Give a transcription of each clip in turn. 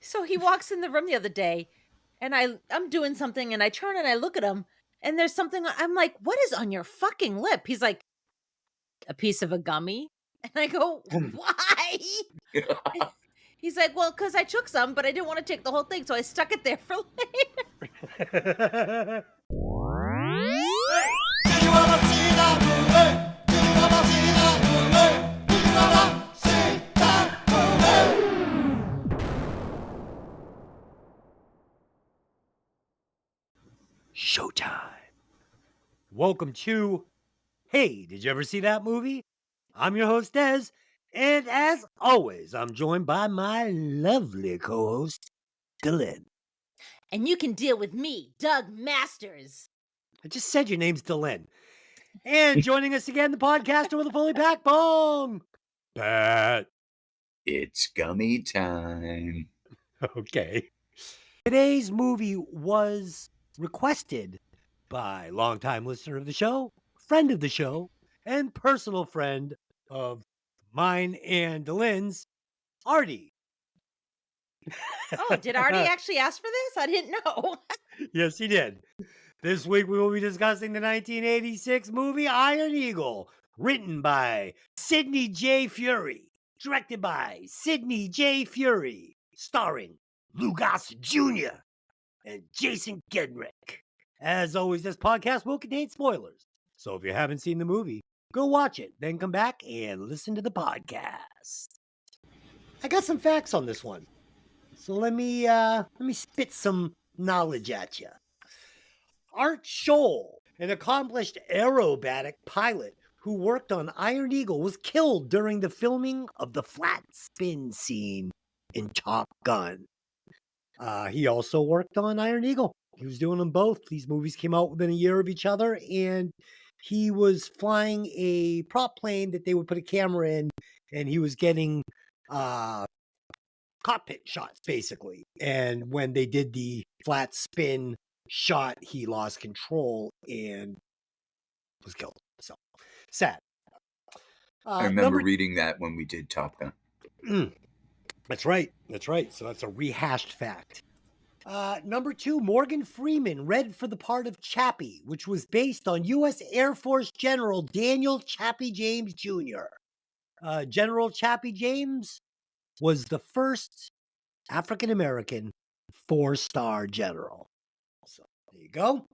So he walks in the room the other day, and I'm doing something, and I turn and I look at him, and there's something. I'm like, "What is on your fucking lip?" He's like, "A piece of a gummy," and I go, "Why?" He's like, "Well, because I took some, but I didn't want to take the whole thing, so I stuck it there for later." Hey, do you wanna see that movie? Do you wanna see that movie? Do you wanna see that movie? Showtime. Welcome to Hey, did you ever see that movie? I'm your host, Des, and as always, I'm joined by my lovely co-host, Dylan. And you can deal with me, Doug Masters. I just said your name's Dylan. And joining us again, the podcaster with a fully packed bong, Pat. It's gummy time. Okay. Today's movie was requested by longtime listener of the show, friend of the show, and personal friend of mine and Dylan's, Artie. Oh, did Artie actually ask for this? I didn't know. Yes, he did. This week we will be discussing the 1986 movie Iron Eagle, written by Sidney J. Furie, directed by Sidney J. Furie, starring Lou Gossett Jr. and Jason Gedrick. As always, this podcast will contain spoilers, so if you haven't seen the movie, go watch it, then come back and listen to the podcast. I got some facts on this one, so let me spit some knowledge at you. Art Scholl, an accomplished aerobatic pilot who worked on Iron Eagle, was killed during the filming of the flat spin scene in Top Gun. He also worked on Iron Eagle. He was doing them both. These movies came out within a year of each other, and he was flying a prop plane that they would put a camera in, and he was getting cockpit shots, basically. And when they did the flat spin shot, he lost control and was killed. So sad. I remember reading that when we did Top Gun. That's right. That's right. So that's a rehashed fact. Number 2, Morgan Freeman read for the part of Chappie, which was based on U.S. Air Force General Daniel Chappie James Jr. General Chappie James was the first African-American 4-star general. So there you go.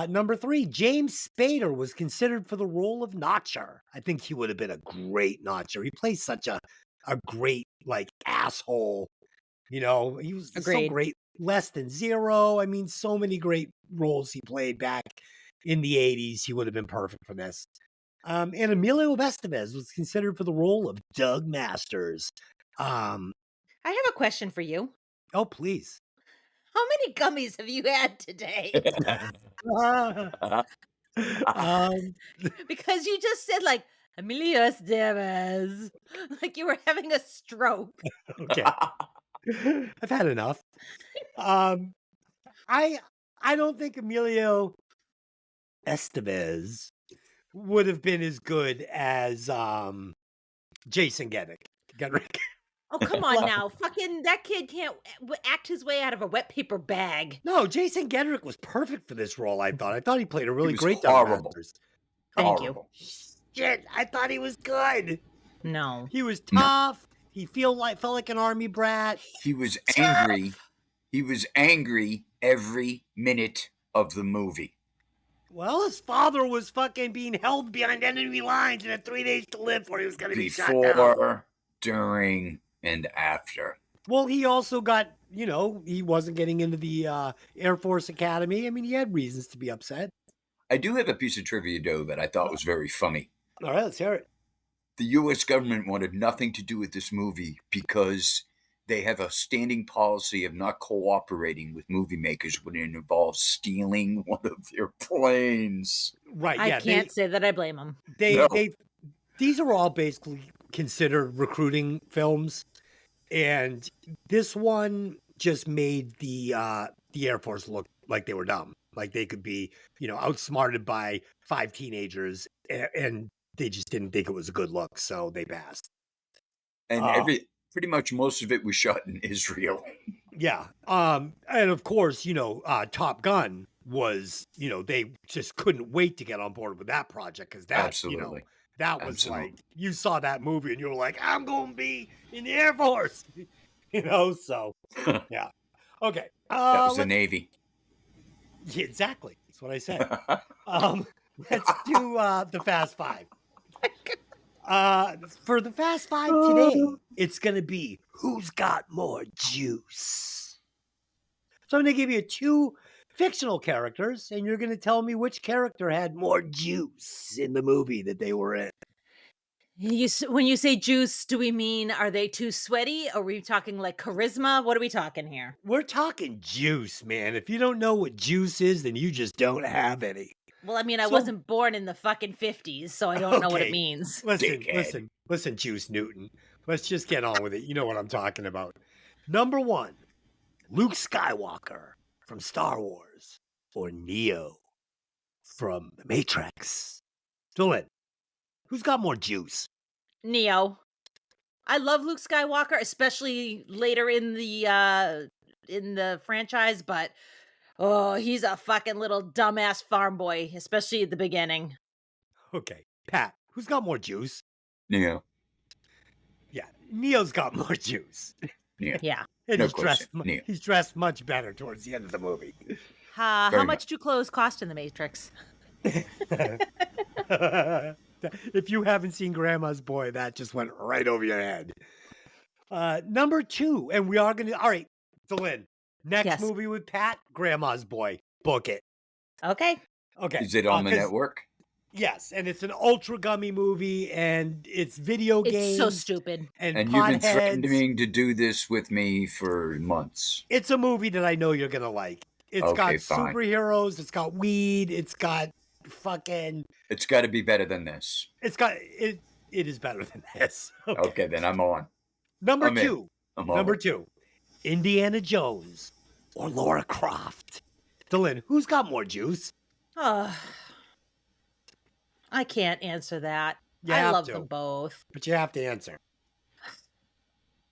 Number 3, James Spader was considered for the role of Notcher. I think he would have been a great Notcher. He plays such a great, like, asshole. You know, he was so great. Less Than Zero. I mean, so many great roles he played back in the 80s. He would have been perfect for this. And Emilio Estevez was considered for the role of Doug Masters. I have a question for you. Oh, please. How many gummies have you had today? Because you just said, like, Emilio Estevez, like you were having a stroke. Okay. I've had enough. I don't think Emilio Estevez would have been as good as Jason Gedrick. Oh, come on now. Fucking that kid can't act his way out of a wet paper bag. No, Jason Gedrick was perfect for this role, I thought. I thought he played a really great horrible. Doug Masters. Thank you. Shit, I thought he was good. No. He was tough. No. He felt like an army brat. He was angry. He was angry every minute of the movie. Well, his father was fucking being held behind enemy lines and had 3 days to live before he was going to be shot down. Before, during, and after. Well, he also got, he wasn't getting into the Air Force Academy. I mean, he had reasons to be upset. I do have a piece of trivia, though, that I thought was very funny. All right, let's hear it. The U.S. government wanted nothing to do with this movie because they have a standing policy of not cooperating with movie makers when it involves stealing one of their planes. Right, yeah. I can't say that I blame them. These are all basically considered recruiting films, and this one just made the Air Force look like they were dumb. Like they could be, outsmarted by 5 teenagers, and they just didn't think it was a good look, so they passed. And pretty much most of it was shot in Israel. Yeah. And of course, Top Gun was, they just couldn't wait to get on board with that project because Absolutely. that was Absolutely. like, you saw that movie and you were like, I'm going to be in the Air Force, so yeah. Okay. That was the Navy. Yeah, exactly. That's what I said. Let's do the Fast Five. For the Fast Five today, it's going to be who's got more juice. So I'm going to give you 2 fictional characters, and you're going to tell me which character had more juice in the movie that they were in. When you say juice, do we mean are they too sweaty? Are we talking like charisma? What are we talking here? We're talking juice, man. If you don't know what juice is, then you just don't have any. Well, I mean, I So- wasn't born in the fucking 50s, so I don't know what it Okay. means. Listen, Juice Newton. Let's just get on with it. You know what I'm talking about. Number 1, Luke Skywalker from Star Wars, or Neo from The Matrix. Dylan, who's got more juice? Neo. I love Luke Skywalker, especially later in the franchise, but he's a fucking little dumbass farm boy, especially at the beginning. Okay, Pat, who's got more juice? Neo. Yeah, Neo's got more juice. Yeah. And No he's dressed, question, Neo. he's dressed much better towards the end of the movie. How Very much do clothes cost in the Matrix? If you haven't seen Grandma's Boy, that just went right over your head. Number 2, and we are going to, all right, Dylan, next Yes. movie with Pat, Grandma's Boy, book it. Okay. Okay. Is it on the 'cause- network? Yes, and it's an ultra gummy movie, and it's video games. It's so stupid. And And you've been potheads. threatening to do this with me for months. It's a movie that I know you're going to like. It's got Okay, fine. superheroes, it's got weed, it's got fucking, It's got to be better than this. it is better than this. Okay, then I'm on. Number I'm in. 2. I'm Number over. 2, Indiana Jones or Laura Croft. Dylan, who's got more juice? I can't answer that. You I have love to. them both. But you have to answer.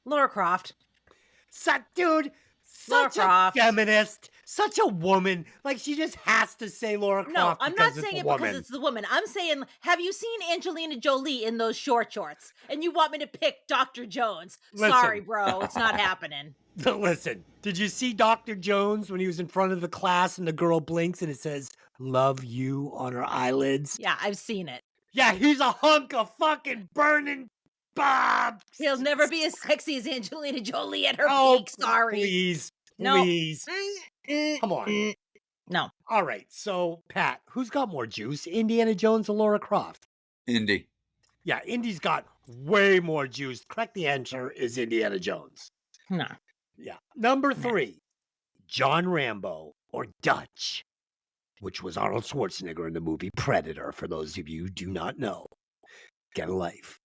Laura Croft. Dude, Laura such a Croft. feminist, such a woman. Like, she just has to say Laura No, Croft I'm because not it's saying a it woman. because it's the woman. I'm saying, have you seen Angelina Jolie in those short shorts? And you want me to pick Dr. Jones? Listen. Sorry, bro. It's not happening. Listen, did you see Dr. Jones when he was in front of the class and the girl blinks and it says, love you on her eyelids? Yeah, I've seen it. Yeah, he's a hunk of fucking burning Bob. He'll never be as sexy as Angelina Jolie at her Oh, peak. Sorry. Please. No. Please. Come on. No. All right. So, Pat, who's got more juice? Indiana Jones or Laura Croft? Indy. Yeah, Indy's got way more juice. Correct the answer is Indiana Jones. No. Yeah. Number 3, John Rambo or Dutch, which was Arnold Schwarzenegger in the movie Predator, for those of you who do not know. Get a life.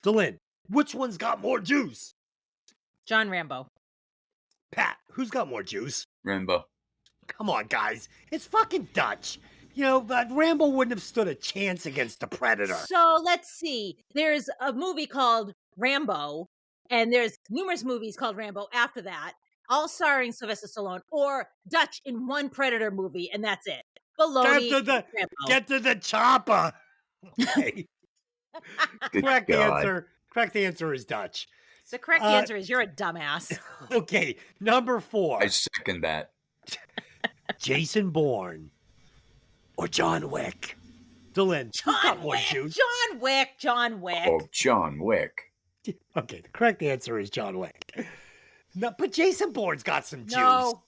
Dylan, which one's got more juice? John Rambo. Pat, who's got more juice? Rambo. Come on, guys. It's fucking Dutch. But Rambo wouldn't have stood a chance against the Predator. So let's see. There's a movie called Rambo, and there's numerous movies called Rambo after that, all starring Sylvester Stallone, or Dutch in one Predator movie, and that's it. Baloney. Rambo. Get to the chopper. Okay. Good Correct God. answer is Dutch. The correct answer is you're a dumbass. Okay, number 4, I second that. Jason Bourne or John Wick. Dylan, who's got John more Wick. juice? John Wick. John Wick. Oh, John Wick. Okay, the correct answer is John Wick. No, but Jason Bourne's got some juice. No.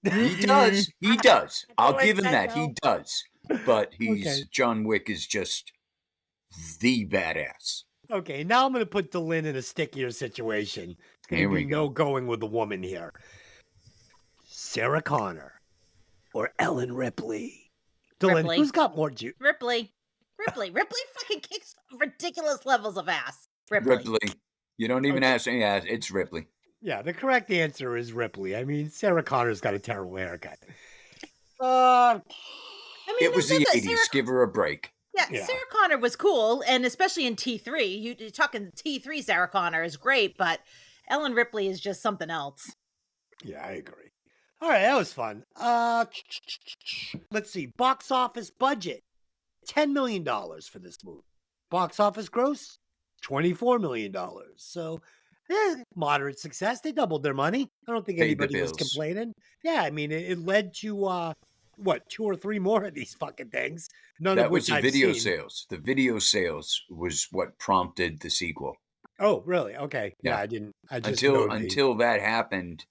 He does. He does. I'll like give him that, that. He though. does. But Okay. John Wick is just the badass. Okay, now I'm going to put Dylan in a stickier situation. It's going Here to we be no going with the woman here. Sarah Connor or Ellen Ripley. Dylan, Ripley. who's got more juice? Ripley. Ripley fucking kicks ridiculous levels of ass. Ripley. You don't even Okay. ask any ass. It's Ripley. Yeah, the correct answer is Ripley. I mean, Sarah Connor's got a terrible haircut. I mean, It was they the said that 80s. Give her a break. Yeah. Sarah Connor was cool, and especially in T3. You're talking T3 Sarah Connor is great, but Ellen Ripley is just something else. Yeah, I agree. All right, that was fun. Let's see. Box office budget $10 million for this movie. Box office gross $24 million. So, moderate success. They doubled their money. I don't think Paid the anybody was bills. complaining. Yeah, I mean, it led to what, 2 or 3 more of these fucking things, none of That was which the I've video seen. sales. The video sales was what prompted the sequel. Oh, really? Okay. Yeah, Yeah. I didn't. I just know Until that happened,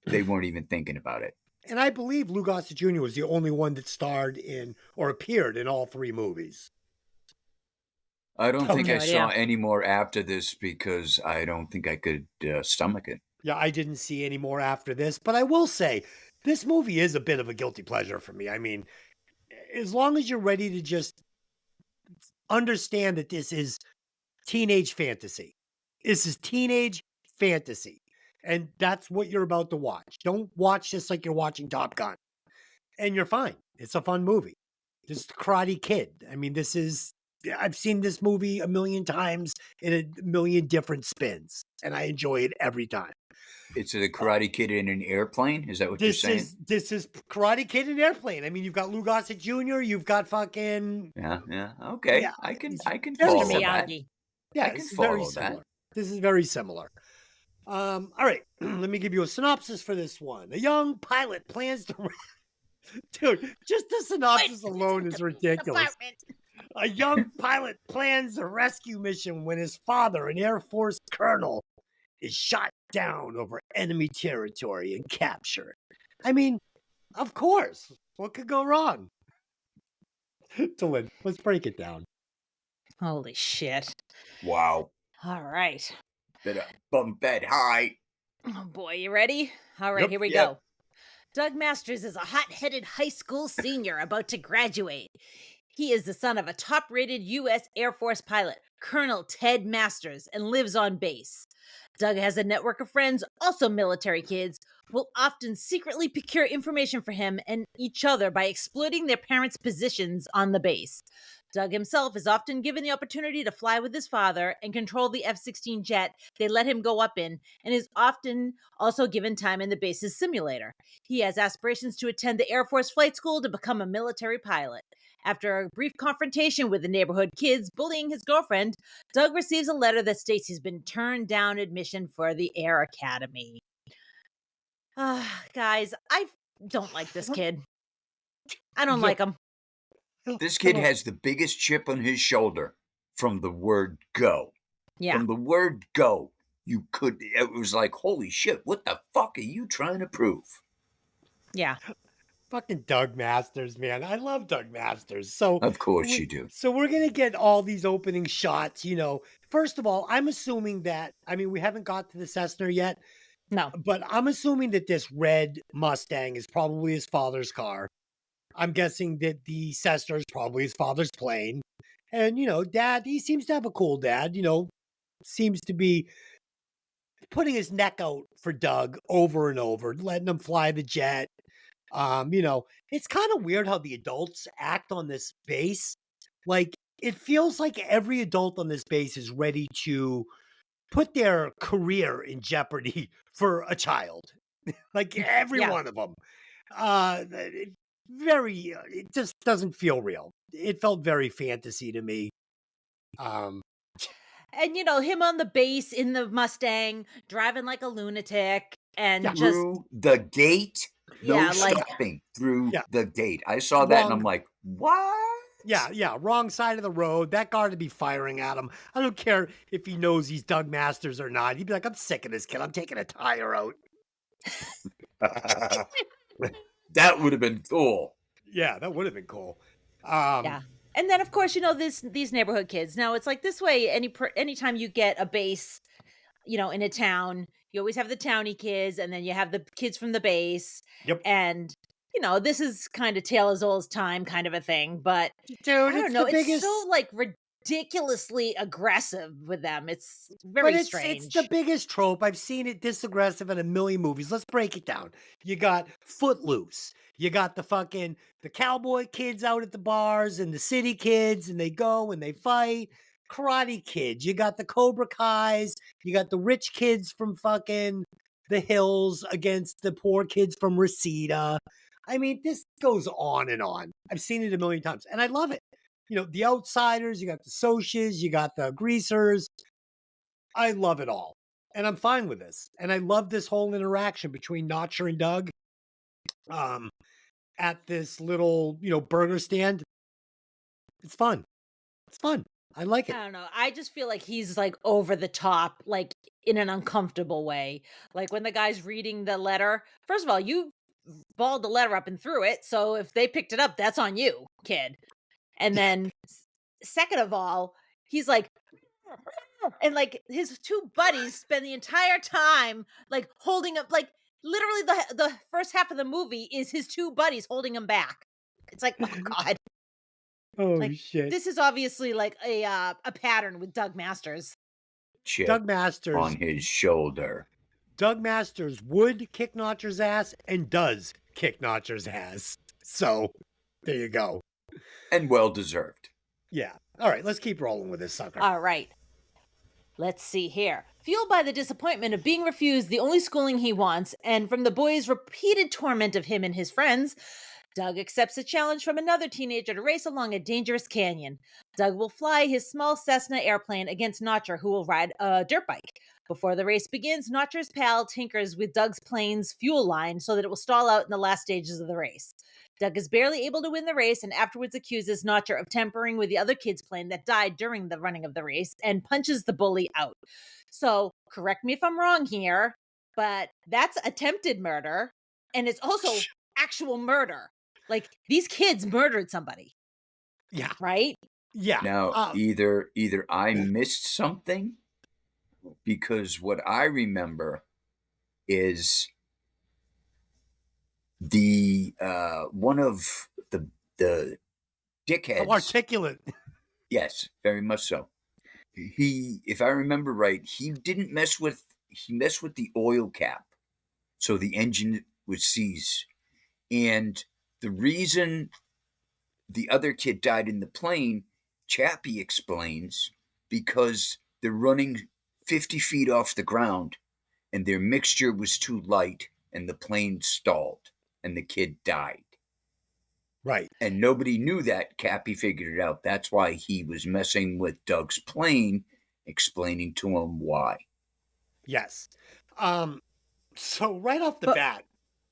they weren't even thinking about it. and I believe Lou Gossett Jr. was the only one that starred in or appeared in all 3 movies. I don't think no I saw idea. any more after this because I don't think I could stomach it. Yeah, I didn't see any more after this, but I will say this movie is a bit of a guilty pleasure for me. I mean, as long as you're ready to just understand that this is teenage fantasy. This is teenage fantasy. And that's what you're about to watch. Don't watch this like you're watching Top Gun. And you're fine. It's a fun movie. This is Karate Kid. I mean, I've seen this movie a million times in a million different spins, and I enjoy it every time. It's a Karate Kid in an airplane. Is that what you're saying? This is Karate Kid and Airplane. I mean, you've got Lou Gossett Jr., you've got fucking Yeah. Okay. Yeah, I can very follow Mr. that. Miyagi. yeah, I can this is very follow that. similar. This is very similar. All right, let me give you a synopsis for this one. A young pilot plans to Dude, just the synopsis alone is ridiculous. A young pilot plans a rescue mission when his father, an Air Force colonel, is shot down over enemy territory and captured. I mean, of course. What could go wrong? Dylan, let's break it down. Holy shit. Wow. All right. Better bump that high. Oh boy, you ready? All right, Yep, here we yep. go. Doug Masters is a hot-headed high school senior about to graduate. He is the son of a top-rated U.S. Air Force pilot, Colonel Ted Masters, and lives on base. Doug has a network of friends, also military kids, who will often secretly procure information for him and each other by exploiting their parents' positions on the base. Doug himself is often given the opportunity to fly with his father and control the F-16 jet they let him go up in, and is often also given time in the base's simulator. He has aspirations to attend the Air Force Flight School to become a military pilot. After a brief confrontation with the neighborhood kids bullying his girlfriend, Doug receives a letter that states he's been turned down admission for the Air Academy. Guys, I don't like this kid. I don't like him. This kid has the biggest chip on his shoulder from the word go. Yeah. From the word go, it was like, holy shit, what the fuck are you trying to prove? Yeah. Fucking Doug Masters, man. I love Doug Masters. So Of course you do. So we're gonna get all these opening shots, First of all, I'm assuming that we haven't got to the Cessna yet, No. but I'm assuming that this red Mustang is probably his father's car. I'm guessing that the Cessna is probably his father's plane. And, dad, he seems to have a cool dad, seems to be putting his neck out for Doug over and over, letting him fly the jet. It's kind of weird how the adults act on this base. Like, it feels like every adult on this base is ready to put their career in jeopardy for a child. Like, every Yeah. one of them. It just doesn't feel real. It felt very fantasy to me. And him on the base in the Mustang, driving like a lunatic, and Yeah. just Through the gate? No Yeah, like- stopping through Yeah. the gate. I saw that and Wrong. I'm like, what? Yeah, wrong side of the road. That guard to be firing at him. I don't care if he knows he's Doug Masters or not. He'd be like, I'm sick of this kid. I'm taking a tire out. That would have been cool. Yeah, that would have been cool. Yeah. And then, of course, these neighborhood kids. Now, it's like this way, anytime you get a base, in a town, you always have the townie kids, and then you have the kids from the base. Yep. And, this is kind of tale as old as time kind of a thing. But Dude, I don't it's know. the biggest. It's so, ridiculously aggressive with them. It's But very it's strange. the biggest trope. I've seen it this aggressive in a million movies. Let's break it down. You got Footloose. You got the cowboy kids out at the bars and the city kids, and they go and they fight. Karate Kids. You got the Cobra Kais. You got the rich kids from fucking the hills against the poor kids from Reseda. I mean, this goes on and on. I've seen it a million times, and I love it. You know, the outsiders, you got the socias, you got the greasers. I love it all. And I'm fine with this. And I love this whole interaction between Notcher and Doug at this little, burger stand. It's fun. It's fun. I like I it. don't know. I just feel like he's like over the top, like in an uncomfortable way. Like when the guy's reading the letter. First of all, you balled the letter up and threw it. So if they picked it up, that's on you, kid. And then second of all, he's like, and like his two buddies spend the entire time like holding up, like literally the first half of the movie is his two buddies holding him back. It's like, oh God. Oh, Like shit. this is obviously like a pattern with Doug Masters. Chip Doug Masters. on his shoulder. Doug Masters would kick Notcher's ass and does kick Notcher's ass. So there you go. And well deserved. Yeah. All right, let's keep rolling with this sucker. All right. Let's see here. Fueled by the disappointment of being refused the only schooling he wants, and from the boys' repeated torment of him and his friends, Doug accepts a challenge from another teenager to race along a dangerous canyon. Doug will fly his small Cessna airplane against Notcher, who will ride a dirt bike. Before the race begins, Notcher's pal tinkers with Doug's plane's fuel line so that it will stall out in the last stages of the race. Doug is barely able to win the race and afterwards accuses Notcher of tampering with the other kid's plane that died during the running of the race and punches the bully out. So, correct me if I'm wrong here, but that's attempted murder, and it's also actual murder. Like, these kids murdered somebody, Yeah. right? Yeah. Now, either I missed something, because what I remember is the one of the dickheads. How articulate. Yes, very much so. He, if I remember right, he messed with the oil cap, so the engine would seize. And the reason the other kid died in the plane, Chappie explains, because they're running 50 feet off the ground and their mixture was too light and the plane stalled and the kid died. Right. And nobody knew that. Cappy figured it out. That's why he was messing with Doug's plane, explaining to him why. Yes. So right off the bat,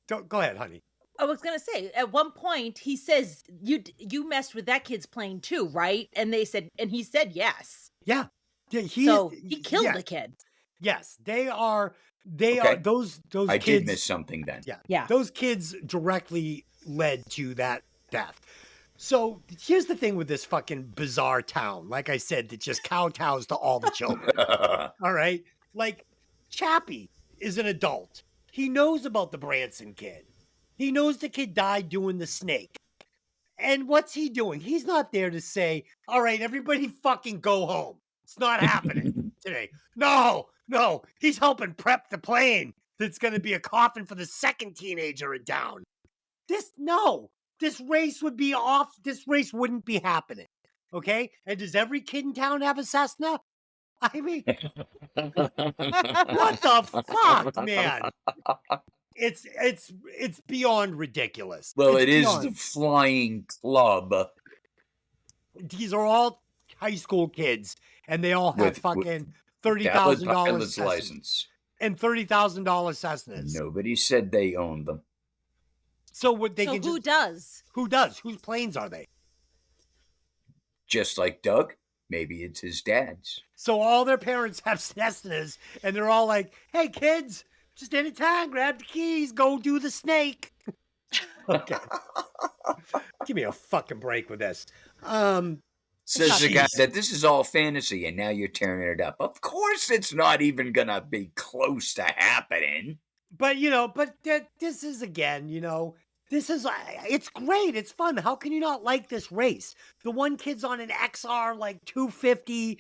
go ahead, honey. I was gonna say, at one point he says, "You messed with that kid's plane too, right?" And he said yes. Yeah. So he killed the kid. Yes, they are those I kids. did miss something then. Yeah. Those kids directly led to that death. So here's the thing with this fucking bizarre town. Like I said, that just kowtows to all the children. All right. Like Chappie is an adult. He knows about the Branson kid. He knows the kid died doing the snake. And what's he doing? He's not there to say, all right, everybody fucking go home. It's not happening today. No. He's helping prep the plane that's going to be a coffin for the second teenager in town. This race would be off. This race wouldn't be happening. Okay? And does every kid in town have a Cessna? I mean, what the fuck, man? It's beyond ridiculous. Well, It's it is beyond. the Flying Club. These are all high school kids, and they all have With fucking valid $30,000 pilot's Cessnas license. and $30,000 Cessnas. Nobody said they owned them. So what they So can who just, does? who does? Whose planes are they? Just like Doug, maybe it's his dad's. So all their parents have Cessnas, and they're all like, "Hey kids, just anytime, grab the keys, go do the snake." Okay, give me a fucking break with this. Says the guy Jeez. that this is all fantasy, and now you're tearing it up. Of course, it's not even gonna be close to happening. But this is again, this is it's great. It's fun. How can you not like this race? The one kid's on an XR like 250,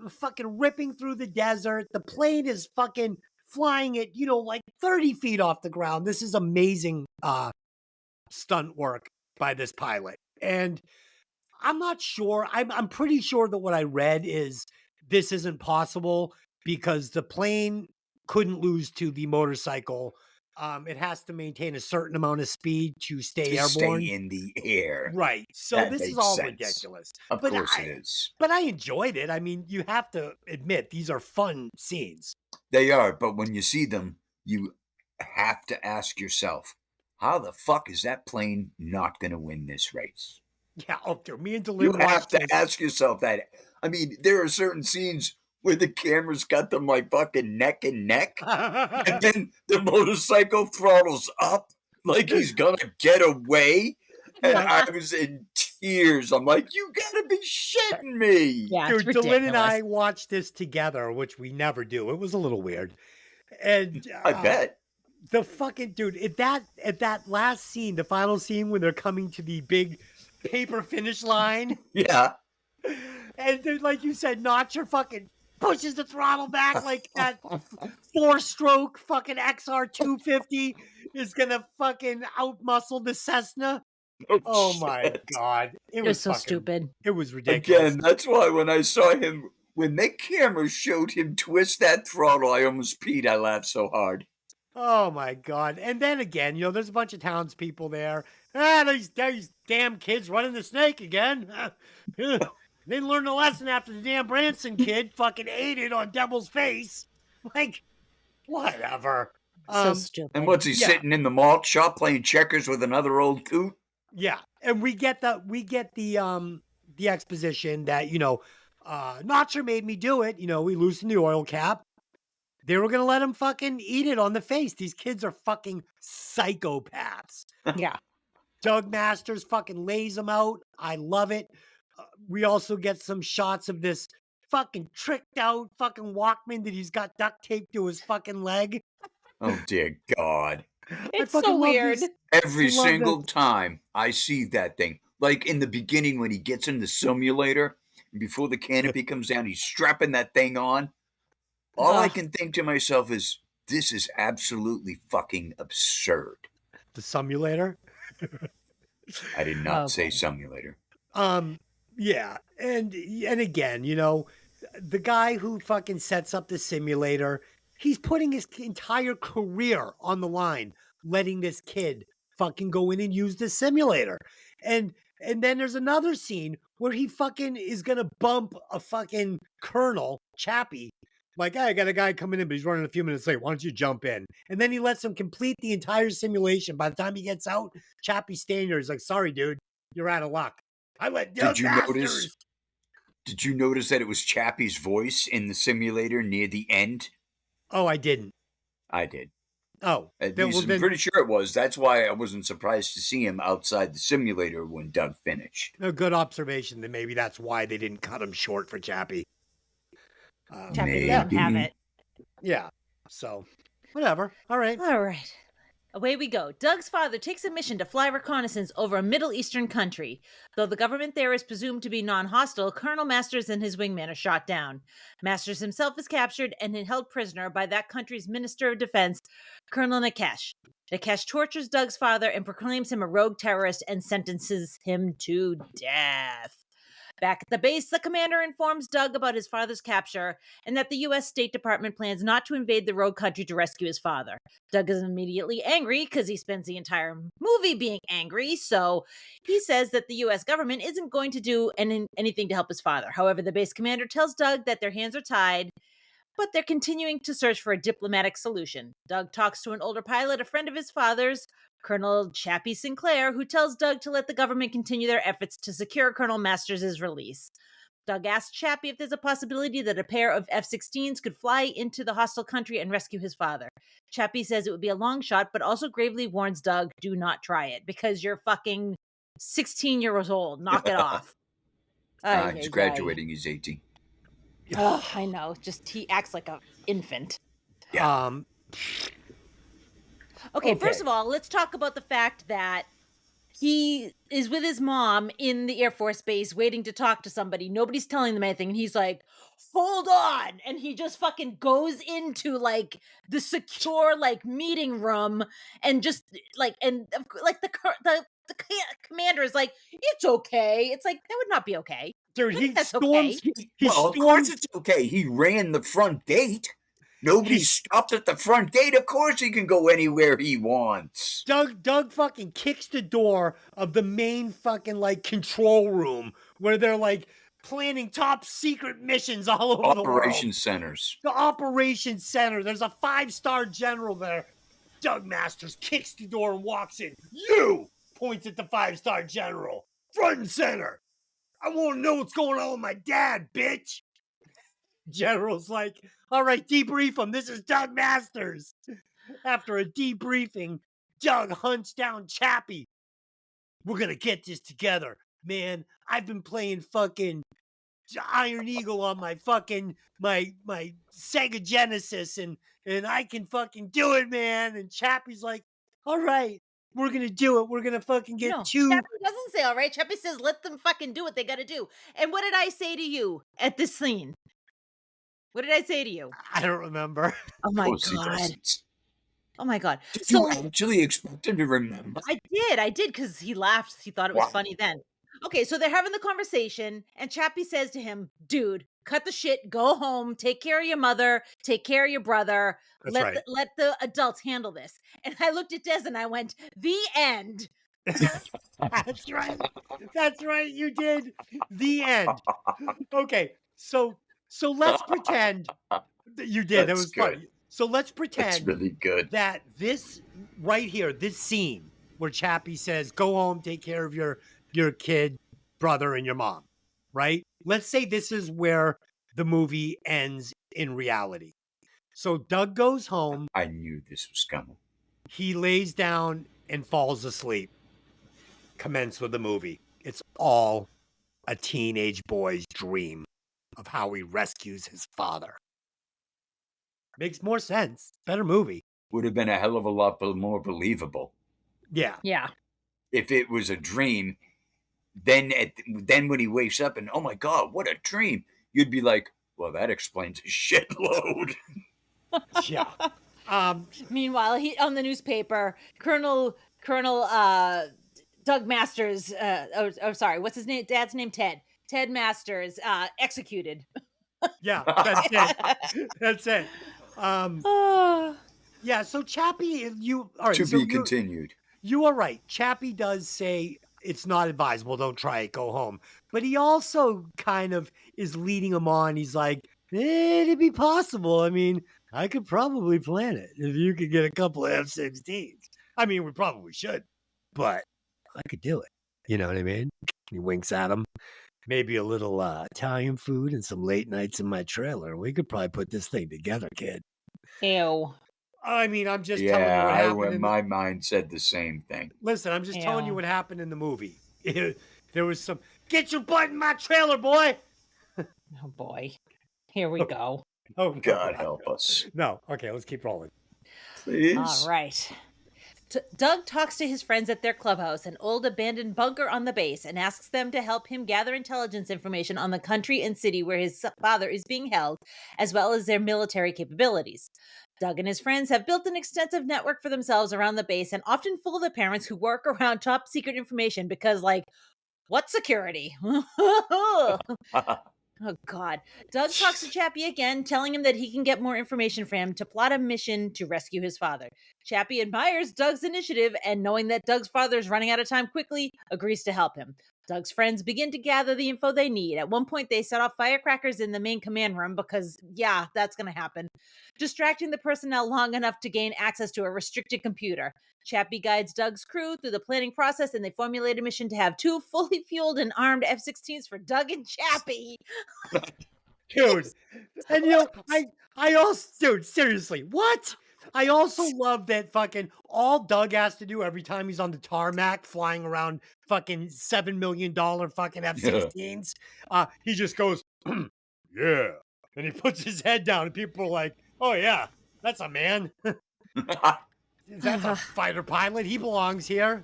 fucking ripping through the desert. The plane is fucking flying at like 30 feet off the ground. This is amazing stunt work by this pilot. And I'm not sure. I'm pretty sure that what I read is this isn't possible because the plane couldn't lose to the motorcycle. It has to maintain a certain amount of speed to stay To airborne. stay in the air. Right. So That this is makes all sense. ridiculous. Of But course it is. But I enjoyed it. I mean, you have to admit these are fun scenes. They are, but when you see them, you have to ask yourself, how the fuck is that plane not going to win this race? Yeah, dude, me and You Delin have watched to this. ask yourself that. I mean, there are certain scenes where the camera's got them like fucking neck and neck, and then the motorcycle throttles up like he's gonna get away. And Yeah. I was in tears. I'm like, you gotta be shitting me. Yeah, Dude, it's Delin and ridiculous. I watched this together, which we never do. It was a little weird. And I bet. the fucking dude at that last scene, the final scene when they're coming to the big paper finish line, Yeah. and dude, like you said, Notcher fucking pushes the throttle back like that 4-stroke fucking XR 250 is gonna fucking outmuscle the Cessna. Oh my shit. god. It was so fucking- stupid. It was ridiculous. Again, that's why when I saw him, when the camera showed him twist that throttle, I almost peed. I laughed so hard. Oh my god. And then again, there's a bunch of townspeople there. These damn kids running the snake again. They learned a lesson after the damn Branson kid fucking ate it on Devil's Face. Like, whatever. So stupid. And what's he Yeah. sitting in the malt shop playing checkers with another old coot? Yeah. And we get the exposition that, Notcher made me do it. We loosened the oil cap. They were gonna let him fucking eat it on the face. These kids are fucking psychopaths. Yeah. Doug Masters fucking lays them out. I love it. We also get some shots of this fucking tricked out fucking Walkman that he's got duct taped to his fucking leg. Oh, dear God. It's fucking so love weird. this. Every I love single time I see that thing, like in the beginning when he gets in the simulator, before the canopy comes down, he's strapping that thing on. All I Ugh. can think to myself is, this is absolutely fucking absurd. The simulator. I did not say Okay. simulator. Yeah. And again, the guy who fucking sets up the simulator, he's putting his entire career on the line, letting this kid fucking go in and use the simulator. And then there's another scene where he fucking is gonna bump a fucking colonel, Chappie. Like, hey, I got a guy coming in, but he's running a few minutes late. Why don't you jump in? And then he lets him complete the entire simulation. By the time he gets out, Chappie's standing there. He's like, sorry, dude, you're out of luck. I let Doug Did you Masters. notice? Did you notice that it was Chappie's voice in the simulator near the end? Oh, I didn't. I did. Oh, At then- least well, I'm then- pretty sure it was. That's why I wasn't surprised to see him outside the simulator when Doug finished. a good observation. That maybe that's why they didn't cut him short for Chappie. Chappie let him have Maybe. it. Yeah. So, whatever. All right. All right. Away we go. Doug's father takes a mission to fly reconnaissance over a Middle Eastern country. Though the government there is presumed to be non-hostile, Colonel Masters and his wingman are shot down. Masters himself is captured and held prisoner by that country's Minister of Defense, Colonel Nikesh. Nikesh tortures Doug's father and proclaims him a rogue terrorist and sentences him to death. Back at the base, the commander informs Doug about his father's capture and that the U.S. State Department plans not to invade the rogue country to rescue his father. Doug is immediately angry because he spends the entire movie being angry, so he says that the U.S. government isn't going to do anything to help his father. However, the base commander tells Doug that their hands are tied, but they're continuing to search for a diplomatic solution. Doug talks to an older pilot, a friend of his father's, Colonel Chappie Sinclair, who tells Doug to let the government continue their efforts to secure Colonel Masters' release. Doug asks Chappie if there's a possibility that a pair of F-16s could fly into the hostile country and rescue his father. Chappie says it would be a long shot, but also gravely warns Doug, do not try it, because you're fucking 16 years old. Knock it off. He's graduating. He's 18. Oh, I know. Just he acts like an infant. Yeah. Okay, Okay. first of all, let's talk about the fact that he is with his mom in the Air Force Base waiting to talk to somebody. Nobody's telling them anything. And he's like, hold on. And he just fucking goes into like the secure like meeting room and just like, and like the commander is like, it's okay. It's like, that would not be okay. Dude, he That's storms. okay. He Well, of course storms. it's okay. He ran the front gate. Nobody's stopped at the front gate. Of course he can go anywhere he wants. Doug fucking kicks the door of the main fucking like control room where they're like planning top secret missions all over the world. Operation centers. The operations center. There's a 5-star general there. Doug Masters kicks the door and walks in. You points at the 5-star general. Front and center. I want to know what's going on with my dad, bitch. General's like, all right, debrief him. This is Doug Masters. After a debriefing, Doug hunts down Chappie. We're going to get this together. Man, I've been playing fucking Iron Eagle on my fucking, my Sega Genesis, and I can fucking do it, man. And Chappie's like, all right, we're going to do it. We're going to fucking get No, two. Chappie doesn't say all right. Chappie says, let them fucking do what they got to do. And what did I say to you at this scene? What did I say to you? I don't remember. Oh my Of course he God. doesn't. Oh my God. Did So you actually expect him to remember? I did, because he laughed. He thought it was funny then. Okay, so they're having the conversation, and Chappie says to him, dude, cut the shit, go home, take care of your mother, take care of your brother. That's let right. let the adults handle this. And I looked at Des and I went, the end. That's right. That's right. You did. The end. Okay. So let's pretend that you did. That That's was good. funny. So let's That's pretend really good. that this right here, this scene where Chappie says, go home, take care of your kid, brother, and your mom, right? Let's say this is where the movie ends in reality. So Doug goes home. I knew this was coming. He lays down and falls asleep. Commence with the movie. It's all a teenage boy's dream of how he rescues his father. Makes more sense. Better movie. Would have been a hell of a lot more believable. Yeah. Yeah. If it was a dream, then when he wakes up and, oh my God, what a dream, you'd be like, well, that explains a shitload. Yeah. Meanwhile, he on the newspaper, Colonel Doug Masters, sorry, what's his name? Dad's name, Ted Masters, executed. Yeah, that's it. That's it. Oh. Yeah, so Chappie, all right. To so be continued. You are right. Chappie does say it's not advisable. Don't try it. Go home. But he also kind of is leading him on. He's like, it'd be possible. I mean, I could probably plan it if you could get a couple of F-16s. I mean, we probably should, but I could do it. You know what I mean? He winks at him. Maybe a little Italian food and some late nights in my trailer. We could probably put this thing together, kid. Ew. I mean, I'm just telling you what Yeah, happened. my mind said the same thing. Listen, I'm just telling you Ew. what happened in the movie. There was some, get your butt in my trailer, boy. Oh boy. Here we go. Oh, God help us. No. Okay, let's keep rolling. Please. All right. Doug talks to his friends at their clubhouse, an old abandoned bunker on the base, and asks them to help him gather intelligence information on the country and city where his father is being held, as well as their military capabilities. Doug and his friends have built an extensive network for themselves around the base and often fool the parents who work around top secret information because, like, what security? Oh, God. Doug talks to Chappie again, telling him that he can get more information from him to plot a mission to rescue his father. Chappie admires Doug's initiative and, knowing that Doug's father is running out of time quickly, agrees to help him. Doug's friends begin to gather the info they need. At one point, they set off firecrackers in the main command room because, yeah, that's going to happen, distracting the personnel long enough to gain access to a restricted computer. Chappie guides Doug's crew through the planning process, and they formulate a mission to have 2 fully fueled and armed F-16s for Doug and Chappie. Dude. And you know, I also, dude, seriously, what? I also love that fucking all Doug has to do every time he's on the tarmac flying around fucking $7 million fucking F-16s. He just goes, yeah. And he puts his head down and people are like, oh yeah, that's a man. That's a fighter pilot. He belongs here.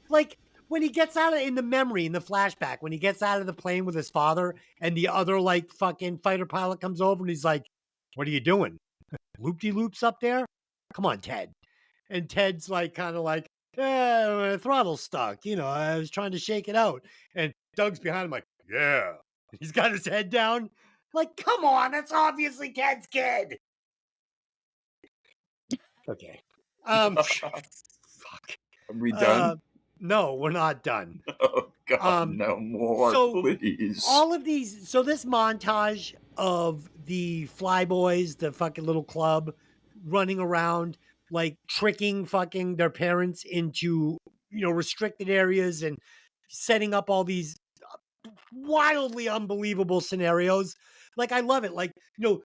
Like, when he gets out of, in the memory, in the flashback, when he gets out of the plane with his father and the other, like, fucking fighter pilot comes over and he's like, what are you doing? Loop-de-loops up there? Come on, Ted. And Ted's like, kind of like, my throttle's stuck. You know, I was trying to shake it out. And Doug's behind him like, yeah. He's got his head down. Like, come on, that's obviously Ted's kid. Okay. Fuck. Are we done? No, we're not done. Oh God, no more, So please. all of these, so this montage of the Flyboys, the fucking little club, running around like tricking fucking their parents into restricted areas and setting up all these wildly unbelievable scenarios. Like I love it. Like the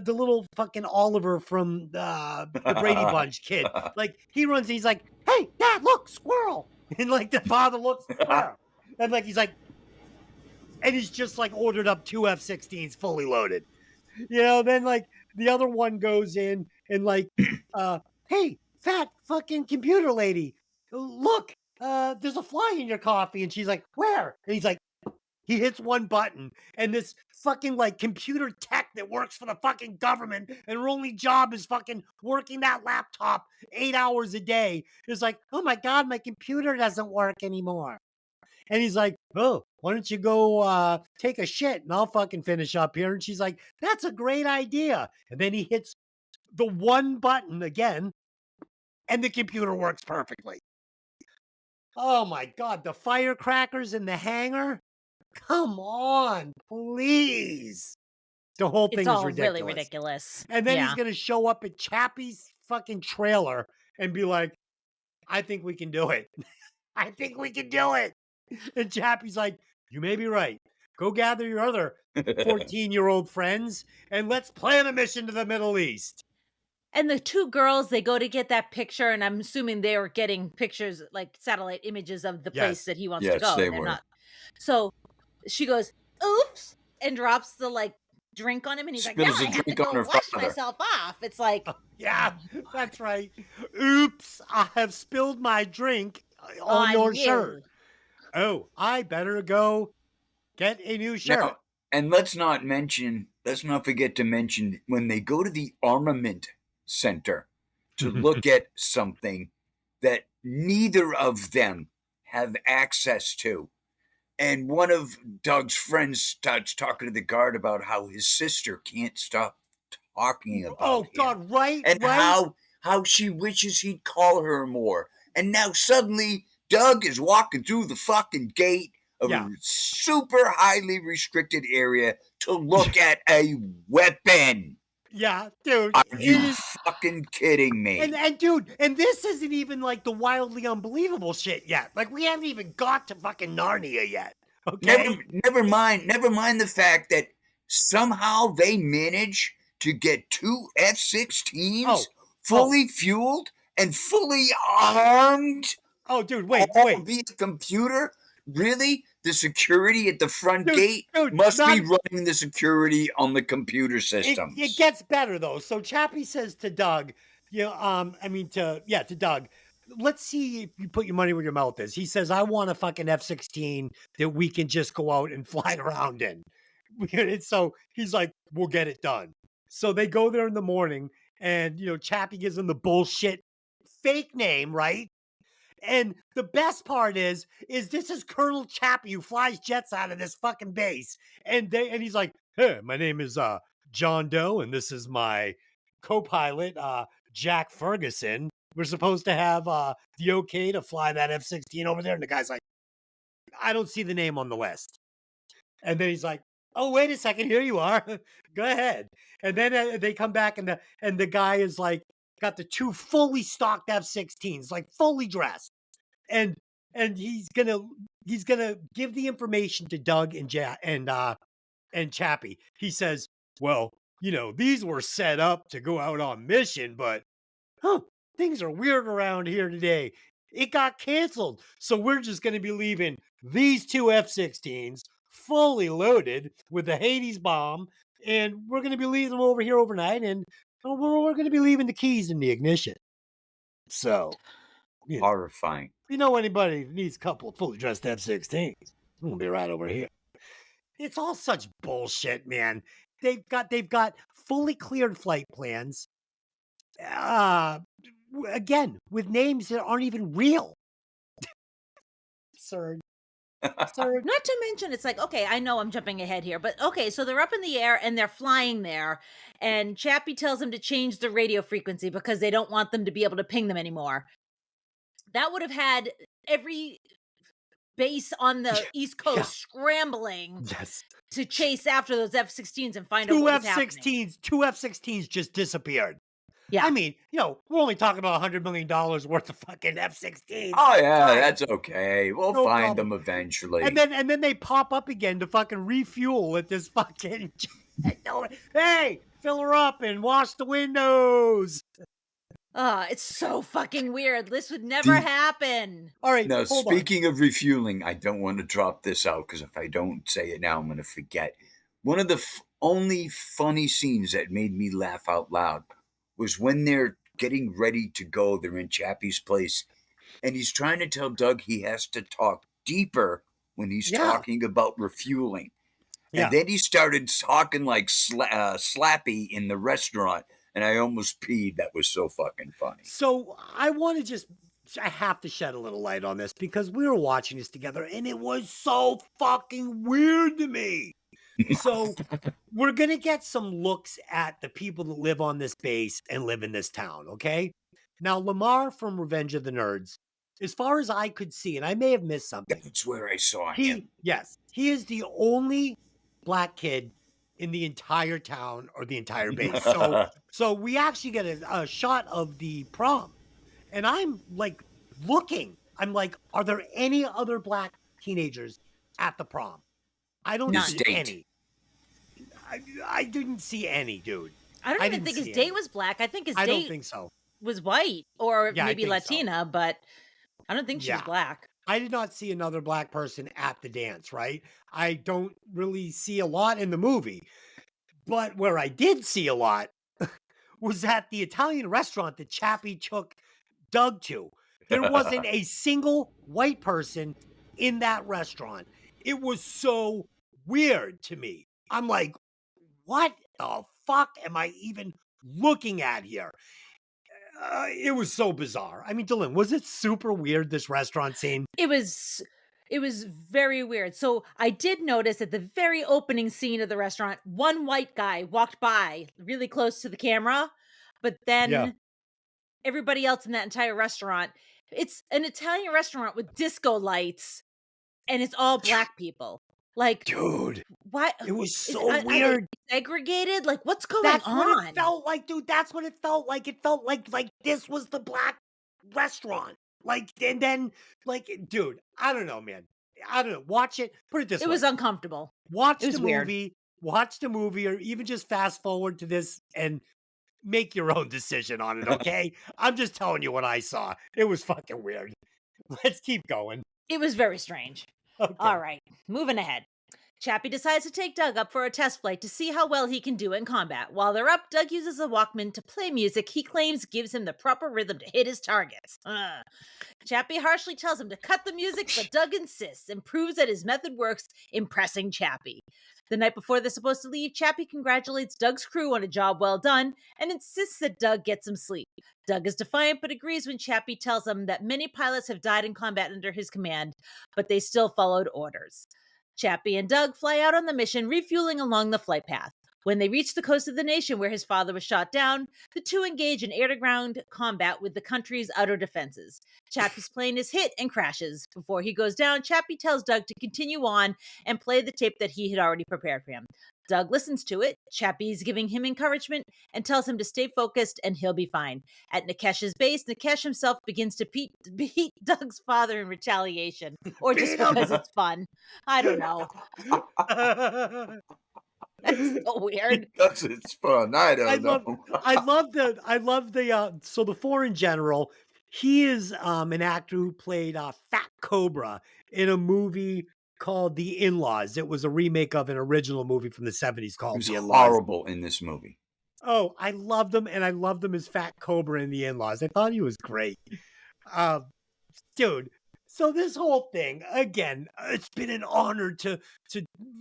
little fucking Oliver from the Brady Bunch kid. Like he runs, and he's like, "Hey, Dad, look, squirrel!" And like the father looks, where? And like he's like, and he's just like ordered up 2 F-16s fully loaded. Then like the other one goes in and like, hey, fat fucking computer lady, look, there's a fly in your coffee. And she's like, where? And he's like, he hits one button, and this fucking like computer tech that works for the fucking government, and her only job is fucking working that laptop 8 hours a day, is like, oh my God, my computer doesn't work anymore. And he's like, oh, why don't you go take a shit and I'll fucking finish up here? And she's like, that's a great idea. And then he hits the one button again, and the computer works perfectly. Oh my God, the firecrackers in the hangar? Come on, please. The whole thing It's is all ridiculous. really ridiculous. And then he's Yeah. going to show up at Chappie's fucking trailer and be like, I think we can do it. I think we can do it. And Chappie's like, you may be right. Go gather your other 14-year-old friends and let's plan a mission to the Middle East. And the two girls, they go to get that picture, and I'm assuming they were getting pictures, like satellite images of the place Yes. that he wants to Yes, go. they and they're were. not. So she goes, oops, and drops the like drink on him, and he's like, Spills now the I have to drink go on her wash father. myself off. It's like, Yeah, that's right. Oops, I have spilled my drink on your you. shirt. Oh, I better go get a new shirt. Now, and let's not forget to mention when they go to the armament center to look at something that neither of them have access to. And one of Doug's friends starts talking to the guard about how his sister can't stop talking about Oh him. God, right? And right? how she wishes he'd call her more. And now suddenly Doug is walking through the fucking gate of Yeah. a super highly restricted area to look at a weapon. Yeah, dude. Are it you is- fucking kidding me? and dude, and this isn't even like the wildly unbelievable shit yet. Like we haven't even got to fucking Narnia yet. Okay. Never mind the fact that somehow they manage to get 2 F-16s Oh. fully fueled and fully armed. Oh, dude, wait. Via computer? Really? The security at the front Dude, gate dude, must be not- running the security on the computer systems. It gets better though. So Chappie says to Doug, to Doug, let's see if you put your money where your mouth is. He says, I want a fucking F-16 that we can just go out and fly around in. And so he's like, we'll get it done. So they go there in the morning, and Chappie gives him the bullshit fake name, right? And the best part is this is Colonel Chappie who flies jets out of this fucking base. And he's like, hey, my name is John Doe, and this is my co-pilot, Jack Ferguson. We're supposed to have the okay to fly that F-16 over there. And the guy's like, I don't see the name on the list. And then he's like, oh, wait a second, here you are. Go ahead. And then they come back, and the guy is like, got the 2 fully stocked F-16s, like fully dressed. And he's gonna give the information to Doug and Chappie. He says, well, these were set up to go out on mission, but things are weird around here today. It got canceled. So we're just gonna be leaving these 2 F-16s fully loaded with the Hades bomb, and we're gonna be leaving them over here overnight, and we're gonna be leaving the keys in the ignition. So Horrifying. anybody that needs a couple of fully dressed F-16s, we'll be right over here. It's all such bullshit, man. They've got fully cleared flight plans. Again, with names that aren't even real. Absurd. So, not to mention, it's like, okay, I know I'm jumping ahead here, but okay, so they're up in the air and they're flying there, and Chappie tells them to change the radio frequency because they don't want them to be able to ping them anymore. That would have had every base on the East Yeah. Coast scrambling Yes. to chase after those F-16s and find out Two what was happening. F-16s just disappeared. Yeah. I mean, we're only talking about $100 million worth of fucking F-16s. Oh yeah, Fine, that's okay. We'll no find problem. them eventually. And then they pop up again to fucking refuel at this fucking. Hey, fill her up and wash the windows. It's so fucking weird. This would never happen. All right, Now, hold on. speaking of refueling, I don't want to drop this out because if I don't say it now, I'm going to forget. One of the only funny scenes that made me laugh out loud was when they're getting ready to go. They're in Chappie's place, and he's trying to tell Doug he has to talk deeper when he's Yeah. talking about refueling. Yeah. And then he started talking like Slappy in the restaurant, and I almost peed. That was so fucking funny. So I have to shed a little light on this because we were watching this together and it was so fucking weird to me. So we're going to get some looks at the people that live on this base and live in this town, okay? Now, Lamar from Revenge of the Nerds, as far as I could see, and I may have missed something. That's where I saw him. He is the only black kid in the entire town or the entire base. So we actually get a shot of the prom. And I'm like looking. I'm like, are there any other black teenagers at the prom? I don't see any. I didn't see any, dude. I don't even think his date was black. I think his date don't think so. was white or Yeah, I maybe think so. Latina, but I don't think she's Yeah. black. I did not see another black person at the dance, right? I don't really see a lot in the movie. But where I did see a lot was at the Italian restaurant that Chappie took Doug to. There wasn't a single white person in that restaurant. It was so weird to me. I'm like, what the fuck am I even looking at here? It was so bizarre. I mean, Dylan, was it super weird, this restaurant scene? It was very weird. So I did notice at the very opening scene of the restaurant, one white guy walked by really close to the camera, but then everybody else in that entire restaurant, it's an Italian restaurant with disco lights and it's all black people. Like, dude, what? It was so weird. Segregated? Like, what's going That's on? what it felt like, dude. That's what it felt like. It felt like this was the black restaurant. Like, and then, like, dude, I don't know, man. I don't know. Watch it. Put it this way. It was uncomfortable. Watch It was the weird. movie. Watch the movie, or even just fast forward to this and make your own decision on it, okay? I'm just telling you what I saw. It was fucking weird. Let's keep going. It was very strange. Okay. All right, moving ahead. Chappie decides to take Doug up for a test flight to see how well he can do in combat. While they're up, Doug uses a Walkman to play music he claims gives him the proper rhythm to hit his targets. Chappie harshly tells him to cut the music, but Doug insists and proves that his method works, impressing Chappie. The night before they're supposed to leave, Chappie congratulates Doug's crew on a job well done and insists that Doug get some sleep. Doug is defiant but agrees when Chappie tells him that many pilots have died in combat under his command, but they still followed orders. Chappie and Doug fly out on the mission, refueling along the flight path. When they reach the coast of the nation where his father was shot down, the two engage in air-to-ground combat with the country's outer defenses. Chappie's plane is hit and crashes. Before he goes down, Chappie tells Doug to continue on and play the tape that he had already prepared for him. Doug listens to it. Chappie is giving him encouragement and tells him to stay focused and he'll be fine. At Nikesh's base, Nikesh himself begins to beat Doug's father in retaliation, or just because it's fun. I don't know. That's so weird. Because it's fun. I don't know. I love the so the foreign general, he is an actor who played Fat Cobra in a movie called The In-Laws. It was a remake of an original movie from the 70s called The He was In-Laws. horrible in this movie. Oh, I loved him, and I loved him as Fat Cobra in The In-Laws. I thought he was great. Dude, so this whole thing, again, it's been an honor to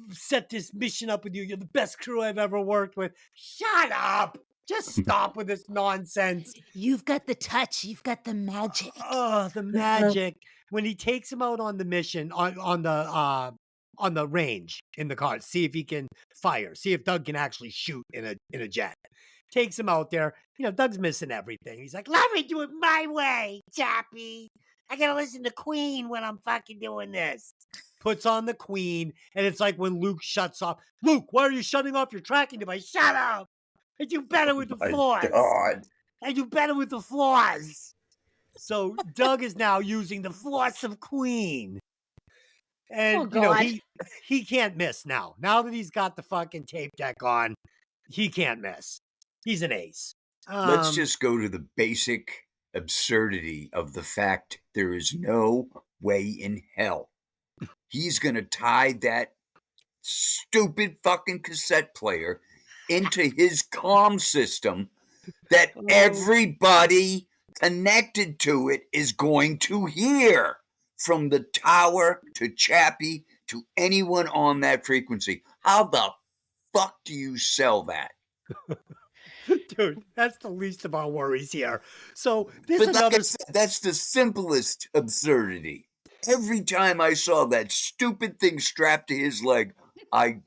set this mission up with you. You're the best crew I've ever worked with. Shut up! Just stop with this nonsense. You've got the touch. You've got the magic. Oh, the magic. When he takes him out on the mission on the range in the car, see if he can fire, see if Doug can actually shoot in a jet. Takes him out there. Doug's missing everything. He's like, let me do it my way, Chappie. I gotta listen to Queen when I'm fucking doing this. Puts on the Queen, and it's like when Luke shuts off. Luke, why are you shutting off your tracking device? Shut up! I do better with the floors. God. I do better with the floors. So Doug is now using the force of Queen. And, he can't miss now. Now that he's got the fucking tape deck on, he can't miss. He's an ace. Let's just go to the basic absurdity of the fact there is no way in hell he's going to tie that stupid fucking cassette player into his comm system that everybody connected to it is going to hear, from the tower to Chappie to anyone on that frequency. How the fuck do you sell that? Dude, that's the least of our worries here. So that's the simplest absurdity. Every time I saw that stupid thing strapped to his leg, I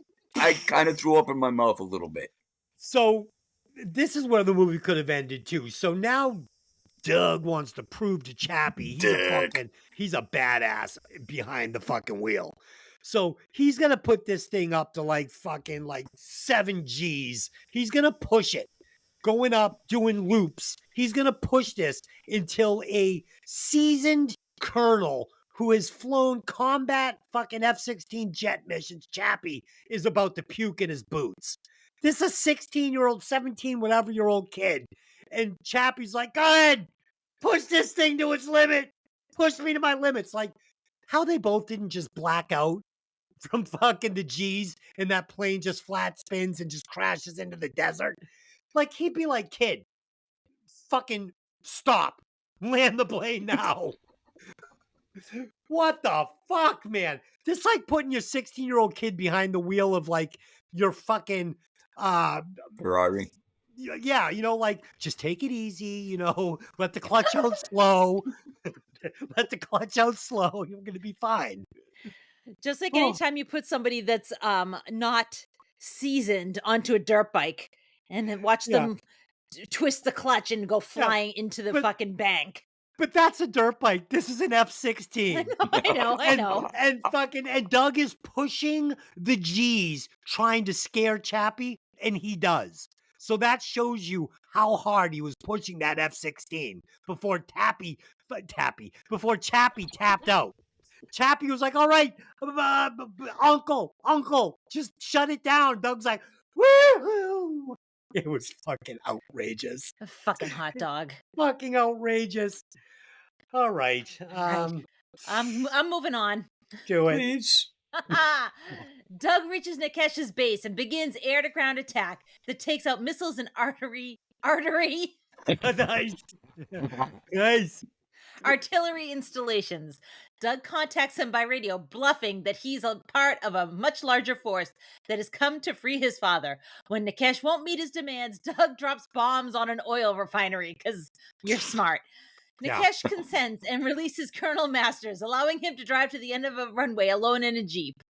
kind of threw up in my mouth a little bit. So this is where the movie could have ended too. So now Doug wants to prove to Chappie he's a badass behind the fucking wheel. So he's gonna put this thing up to like 7 G's. He's gonna push it, going up, doing loops. He's gonna push this until a seasoned colonel who has flown combat fucking F-16 jet missions, Chappie, is about to puke in his boots. This is a 16-year-old, 17, whatever-year-old kid. And Chappie's like, go ahead, push this thing to its limit. Push me to my limits. Like, how they both didn't just black out from fucking the G's and that plane just flat spins and just crashes into the desert. Like, he'd be like, kid, fucking stop. Land the plane now. What the fuck, man? This like putting your 16-year-old kid behind the wheel of like your fucking Ferrari. Yeah, like just take it easy, let the clutch out slow. Let the clutch out slow. You're gonna be fine. Just like anytime you put somebody that's not seasoned onto a dirt bike and then watch them twist the clutch and go flying into the fucking bank. But that's a dirt bike. This is an F-16. I know. And Doug is pushing the G's trying to scare Chappie, and he does. So that shows you how hard he was pushing that F-16 before Chappie tapped out. Chappie was like, all right, uncle, just shut it down. Doug's like, woo-hoo. It was fucking outrageous. A fucking hot dog. Fucking outrageous. All right. I'm moving on. Do it. Please. Doug reaches Nikesh's base and begins air-to-ground attack that takes out missiles and Nice. artillery installations. Doug contacts him by radio, bluffing that he's a part of a much larger force that has come to free his father. When Nikesh won't meet his demands, Doug drops bombs on an oil refinery because you're smart. Nikesh consents and releases Colonel Masters, allowing him to drive to the end of a runway alone in a Jeep.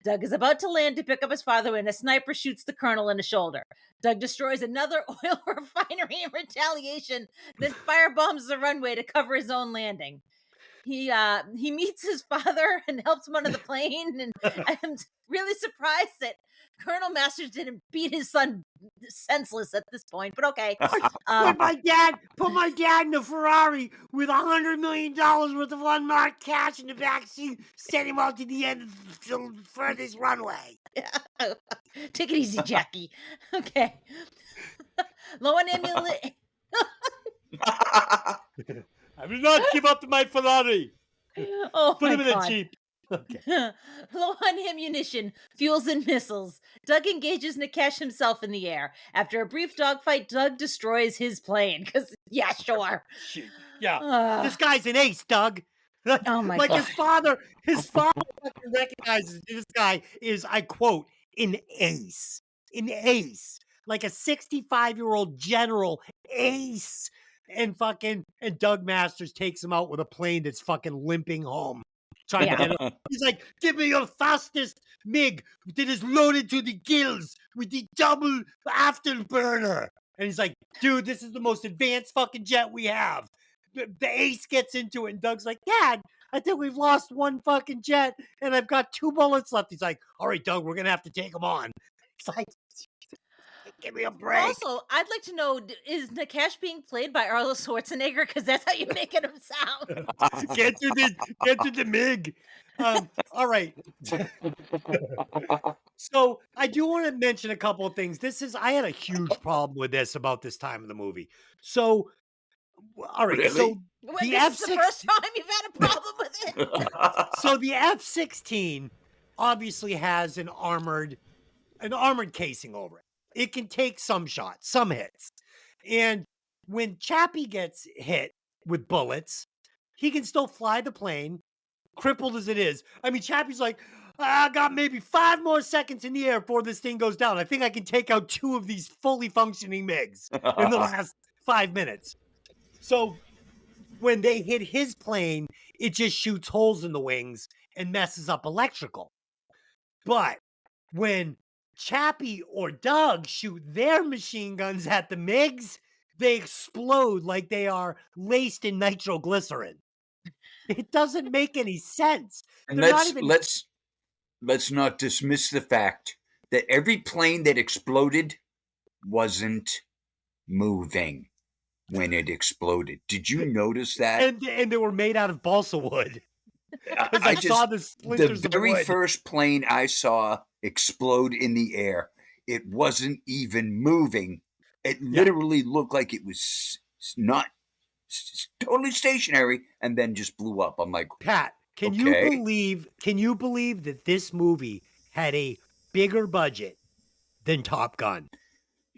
Doug is about to land to pick up his father when a sniper shoots the colonel in the shoulder. Doug destroys another oil refinery in retaliation, then firebombs the runway to cover his own landing. He meets his father and helps him onto the plane, and I'm really surprised that Colonel Masters didn't beat his son senseless at this point, but okay. Put my dad in a Ferrari with $100 million worth of unmarked cash in the back seat, send him out to the end of the furthest runway. Take it easy, Jackie. Okay. Low on ammunition. I will not give up my Ferrari. Oh, Put him in God. a Jeep. Okay. Low on ammunition, fuels, and missiles, Doug engages Nikesh himself in the air. After a brief dogfight, Doug destroys his plane. Because, yeah, sure. Yeah. This guy's an ace, Doug. Oh, my God. his father recognizes this guy is, I quote, an ace. An ace. like a 65-year-old general ace. And Doug Masters takes him out with a plane that's fucking limping home. Trying to get him. He's like, give me your fastest MiG that is loaded to the gills with the double afterburner. And he's like, dude, this is the most advanced fucking jet we have. The ace gets into it, and Doug's like, Dad, I think we've lost one fucking jet, and I've got 2 bullets left. He's like, all right, Doug, we're going to have to take them on. It's like, give me a break. Also, I'd like to know, is Nikesh being played by Arnold Schwarzenegger? Because that's how you're making him sound. Get to the MiG. All right. So I do want to mention a couple of things. I had a huge problem with this about this time of the movie. So, all right. Really? So Wait, this is the first time you've had a problem with it? So the F-16 obviously has an armored casing over it. It can take some shots, some hits. And when Chappie gets hit with bullets, he can still fly the plane, crippled as it is. I mean, Chappie's like, I got maybe 5 more seconds in the air before this thing goes down. I think I can take out 2 of these fully functioning MiGs in the last 5 minutes. So when they hit his plane, it just shoots holes in the wings and messes up electrical. But when Chappie or Doug shoot their machine guns at the MiGs, they explode like they are laced in nitroglycerin. It doesn't make any sense. And They're not even- let's not dismiss the fact that every plane that exploded wasn't moving when it exploded. Did you notice that? and they were made out of balsa wood. I saw the splinters of very wood. first plane I saw explode in the air, it wasn't even moving. It literally looked like it was not totally stationary and then just blew up. I'm like, Pat, can you believe that this movie had a bigger budget than Top Gun?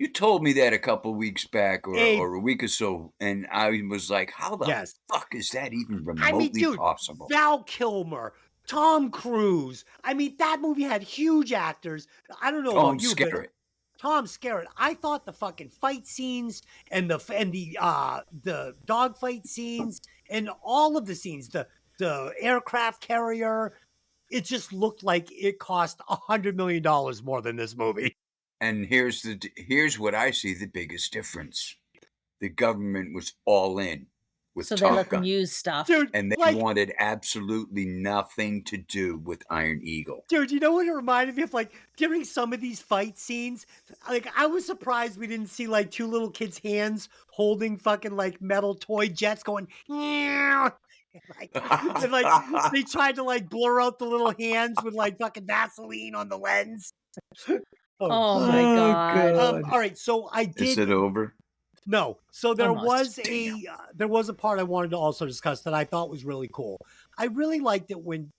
you told me that a couple weeks back or a week or so, and I was like, how the fuck is that even remotely possible? Val Kilmer, Tom Cruise. I mean, that movie had huge actors. I don't know about you, but Tom Skerritt. I thought the fucking fight scenes and the dogfight scenes and all of the scenes, the aircraft carrier, it just looked like it cost $100 million more than this movie. And here's what I see the biggest difference. The government was all in with so Top they let Gun. them use stuff. Dude, And they wanted absolutely nothing to do with Iron Eagle. Dude, you know what it reminded me of? Like, during some of these fight scenes, like, I was surprised we didn't see, like, 2 little kids' hands holding fucking, like, metal toy jets going, yeah. And, like, they tried to, like, blur out the little hands with, like, fucking Vaseline on the lens. Oh my God. All right, so I did. Is it over? No. So there Almost. was a part I wanted to also discuss that I thought was really cool. I really liked it when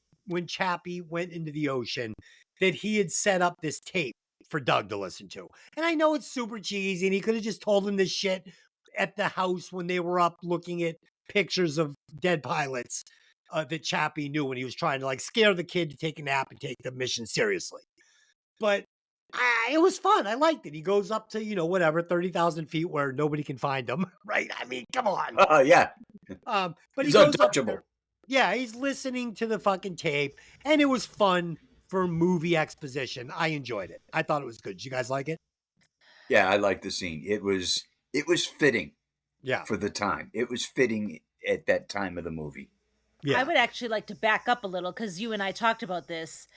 Chappie went into the ocean that he had set up this tape for Doug to listen to. And I know it's super cheesy and he could have just told him this shit at the house when they were up looking at pictures of dead pilots that Chappie knew when he was trying to like scare the kid to take a nap and take the mission seriously. But it was fun. I liked it. He goes up to, whatever, 30,000 feet where nobody can find him, right? I mean, come on. Yeah. But He's he goes untouchable. Yeah, he's listening to the fucking tape, and it was fun for movie exposition. I enjoyed it. I thought it was good. Did you guys like it? Yeah, I like the scene. It was fitting. Yeah. For the time. It was fitting at that time of the movie. Yeah. I would actually like to back up a little because you and I talked about this.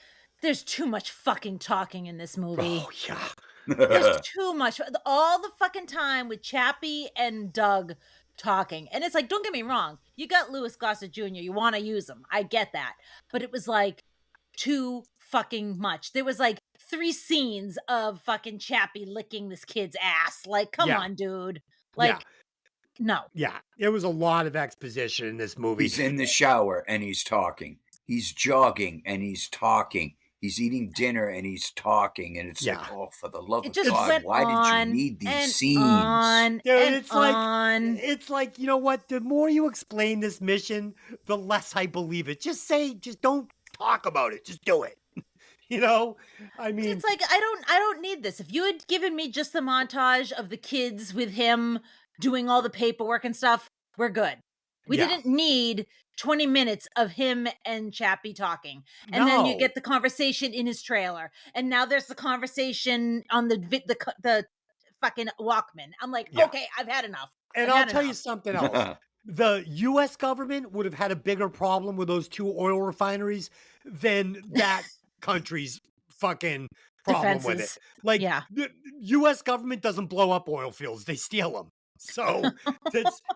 There's too much fucking talking in this movie. Oh, yeah. There's too much. All the fucking time with Chappie and Doug talking. And it's like, don't get me wrong. You got Louis Gossett Jr. You want to use him. I get that. But it was like too fucking much. There was like 3 scenes of fucking Chappie licking this kid's ass. Like, come on, dude. Like, no. Yeah. It was a lot of exposition in this movie. He's in the shower and he's talking. He's jogging and he's talking. He's eating dinner and he's talking, and it's like, oh, for the love of God, why did you need these scenes? Dude, it's like, you know what? The more you explain this mission, the less I believe it. Just don't talk about it. Just do it. You know, I mean, It's like I don't need this. If you had given me just the montage of the kids with him doing all the paperwork and stuff, we're good. We yeah, didn't need 20 minutes of him and Chappie talking. And then you no, get the conversation in his trailer. And now there's the conversation on the fucking Walkman. I'm like, yeah. okay, I've had enough. And I've I'll had tell you enough. something else. The U.S. government would have had a bigger problem with those 2 oil refineries than that country's fucking problem with it. Defenses. Like, Yeah. the U.S. government doesn't blow up oil fields; they steal them. So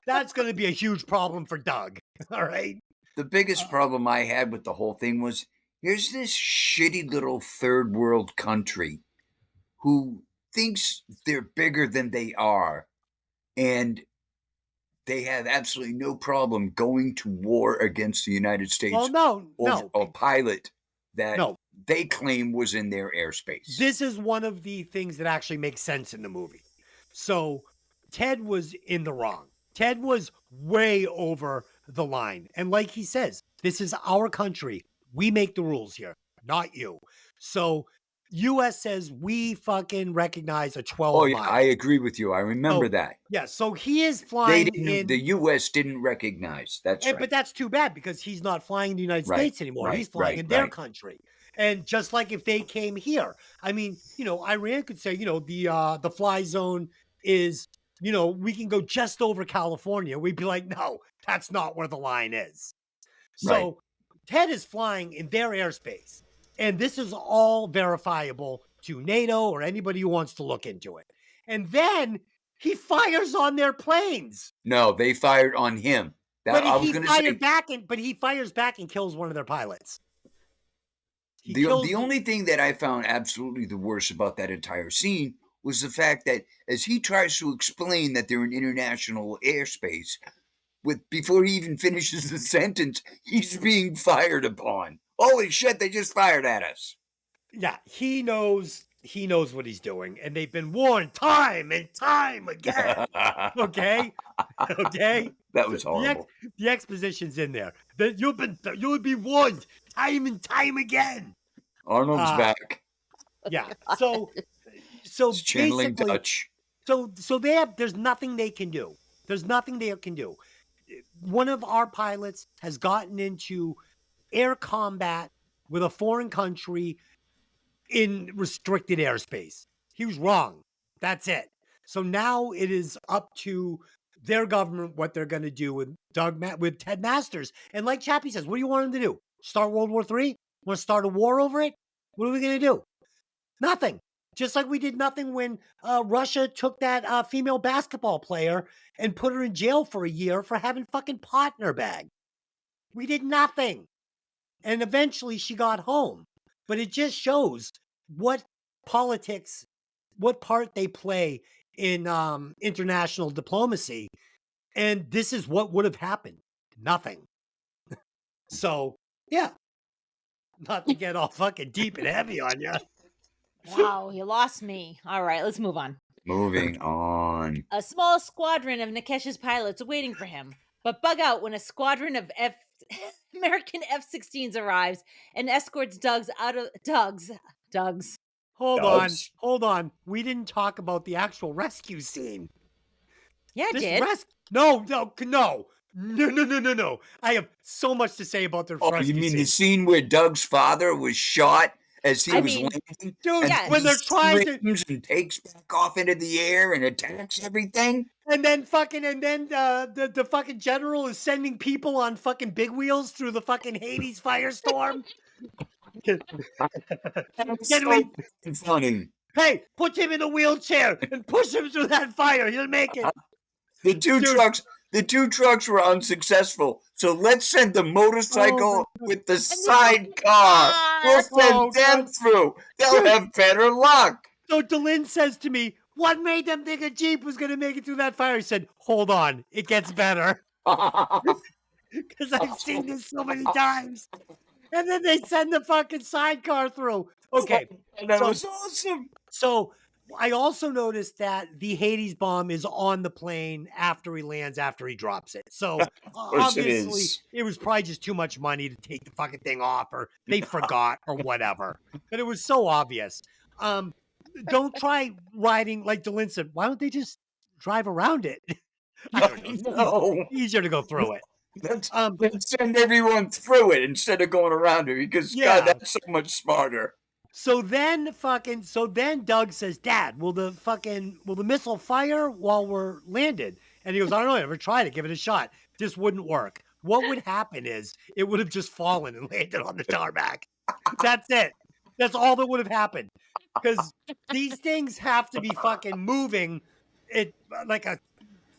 that's going to be a huge problem for Doug. All right. The biggest problem I had with the whole thing was here's this shitty little third world country who thinks they're bigger than they are, and they have absolutely no problem going to war against the United States Well, no, over no, a pilot that no. they claim was in their airspace. This is one of the things that actually makes sense in the movie. So Ted was in the wrong. Ted was way over the line. And like he says, this is our country. We make the rules here, not you. So US says we fucking recognize a 12 Oh, yeah, mile. I agree with you. I remember that. Yeah, so he is They flying didn't. in. The U.S. didn't recognize. That's right. But that's too bad because he's not flying in the United Right, States anymore. right, He's flying right, in their right. country. And just like if they came here, I mean, Iran could say, the fly zone is, we can go just over California. We'd be like, no, that's not where the line is. So Right. Ted is flying in their airspace. And this is all verifiable to NATO or anybody who wants to look into it. And then he fires on their planes. No, they fired on him. But I was he going to say he fires back and kills one of their pilots. the only thing that I found absolutely the worst about that entire scene was the fact that as he tries to explain that they're in international airspace, before he even finishes the sentence, he's being fired upon. Holy shit! They just fired at us. Yeah, he knows what he's doing, and they've been warned time and time again. Okay, okay. That was horrible. The exposition's in there. That you would be warned time and time again. Arnold's back. Yeah. So It's channeling basically, Dutch. so there's nothing they can do. There's nothing they can do. One of our pilots has gotten into air combat with a foreign country in restricted airspace. He was wrong. That's it. So now it is up to their government what they're going to do with Ted Masters. And like Chappie says, what do you want him to do? Start World War III? Want to start a war over it? What are we going to do? Nothing. Just like we did nothing when Russia took that female basketball player and put her in jail for a year for having fucking pot in her bag. We did nothing. And eventually she got home. But it just shows what politics, what part they play in international diplomacy. And this is what would have happened. Nothing. So, yeah. Not to get all fucking deep and heavy on you. Wow, you lost me. All right, let's move on. Moving on. A small squadron of Nikesh's pilots are waiting for him, but bug out when a squadron of American F-16s arrives and escorts Doug's. Hold on. We didn't talk about the actual rescue scene. Yeah, I did. No. I have so much to say about the rescue You mean scene. the scene where Doug's father was shot as he was landing? Dude, yeah, when they're trying to and takes back off into the air and attacks everything. and then the fucking general is sending people on fucking big wheels through the fucking Hades firestorm. It's funny. Hey, put him in a wheelchair and push him through that fire. He'll make it. The two trucks were unsuccessful, so let's send the motorcycle with the sidecar. We'll send them through. They'll have better luck. So DeLynn says to me, what made them think a Jeep was going to make it through that fire? He said, hold on, it gets better. Because I've seen this so many times. And then they send the fucking sidecar through. Okay. That was awesome. So I also noticed that the Hades bomb is on the plane after he lands, after he drops it. So Of course it obviously, is. it was probably just too much money to take the fucking thing off, or they forgot, or whatever. But it was so obvious. Don't try riding like Delin said. Why don't they just drive around it? I don't know. It's No. easier to go through it. Let's, Um, let's send everyone through it instead of going around it because, God, yeah. that's so much smarter. So then Doug says, Dad, will the missile fire while we're landed? And he goes, I don't know, I never tried it, give it a shot. This wouldn't work. What would happen is it would have just fallen and landed on the tarmac. That's it. That's all that would have happened. Because these things have to be fucking moving at like a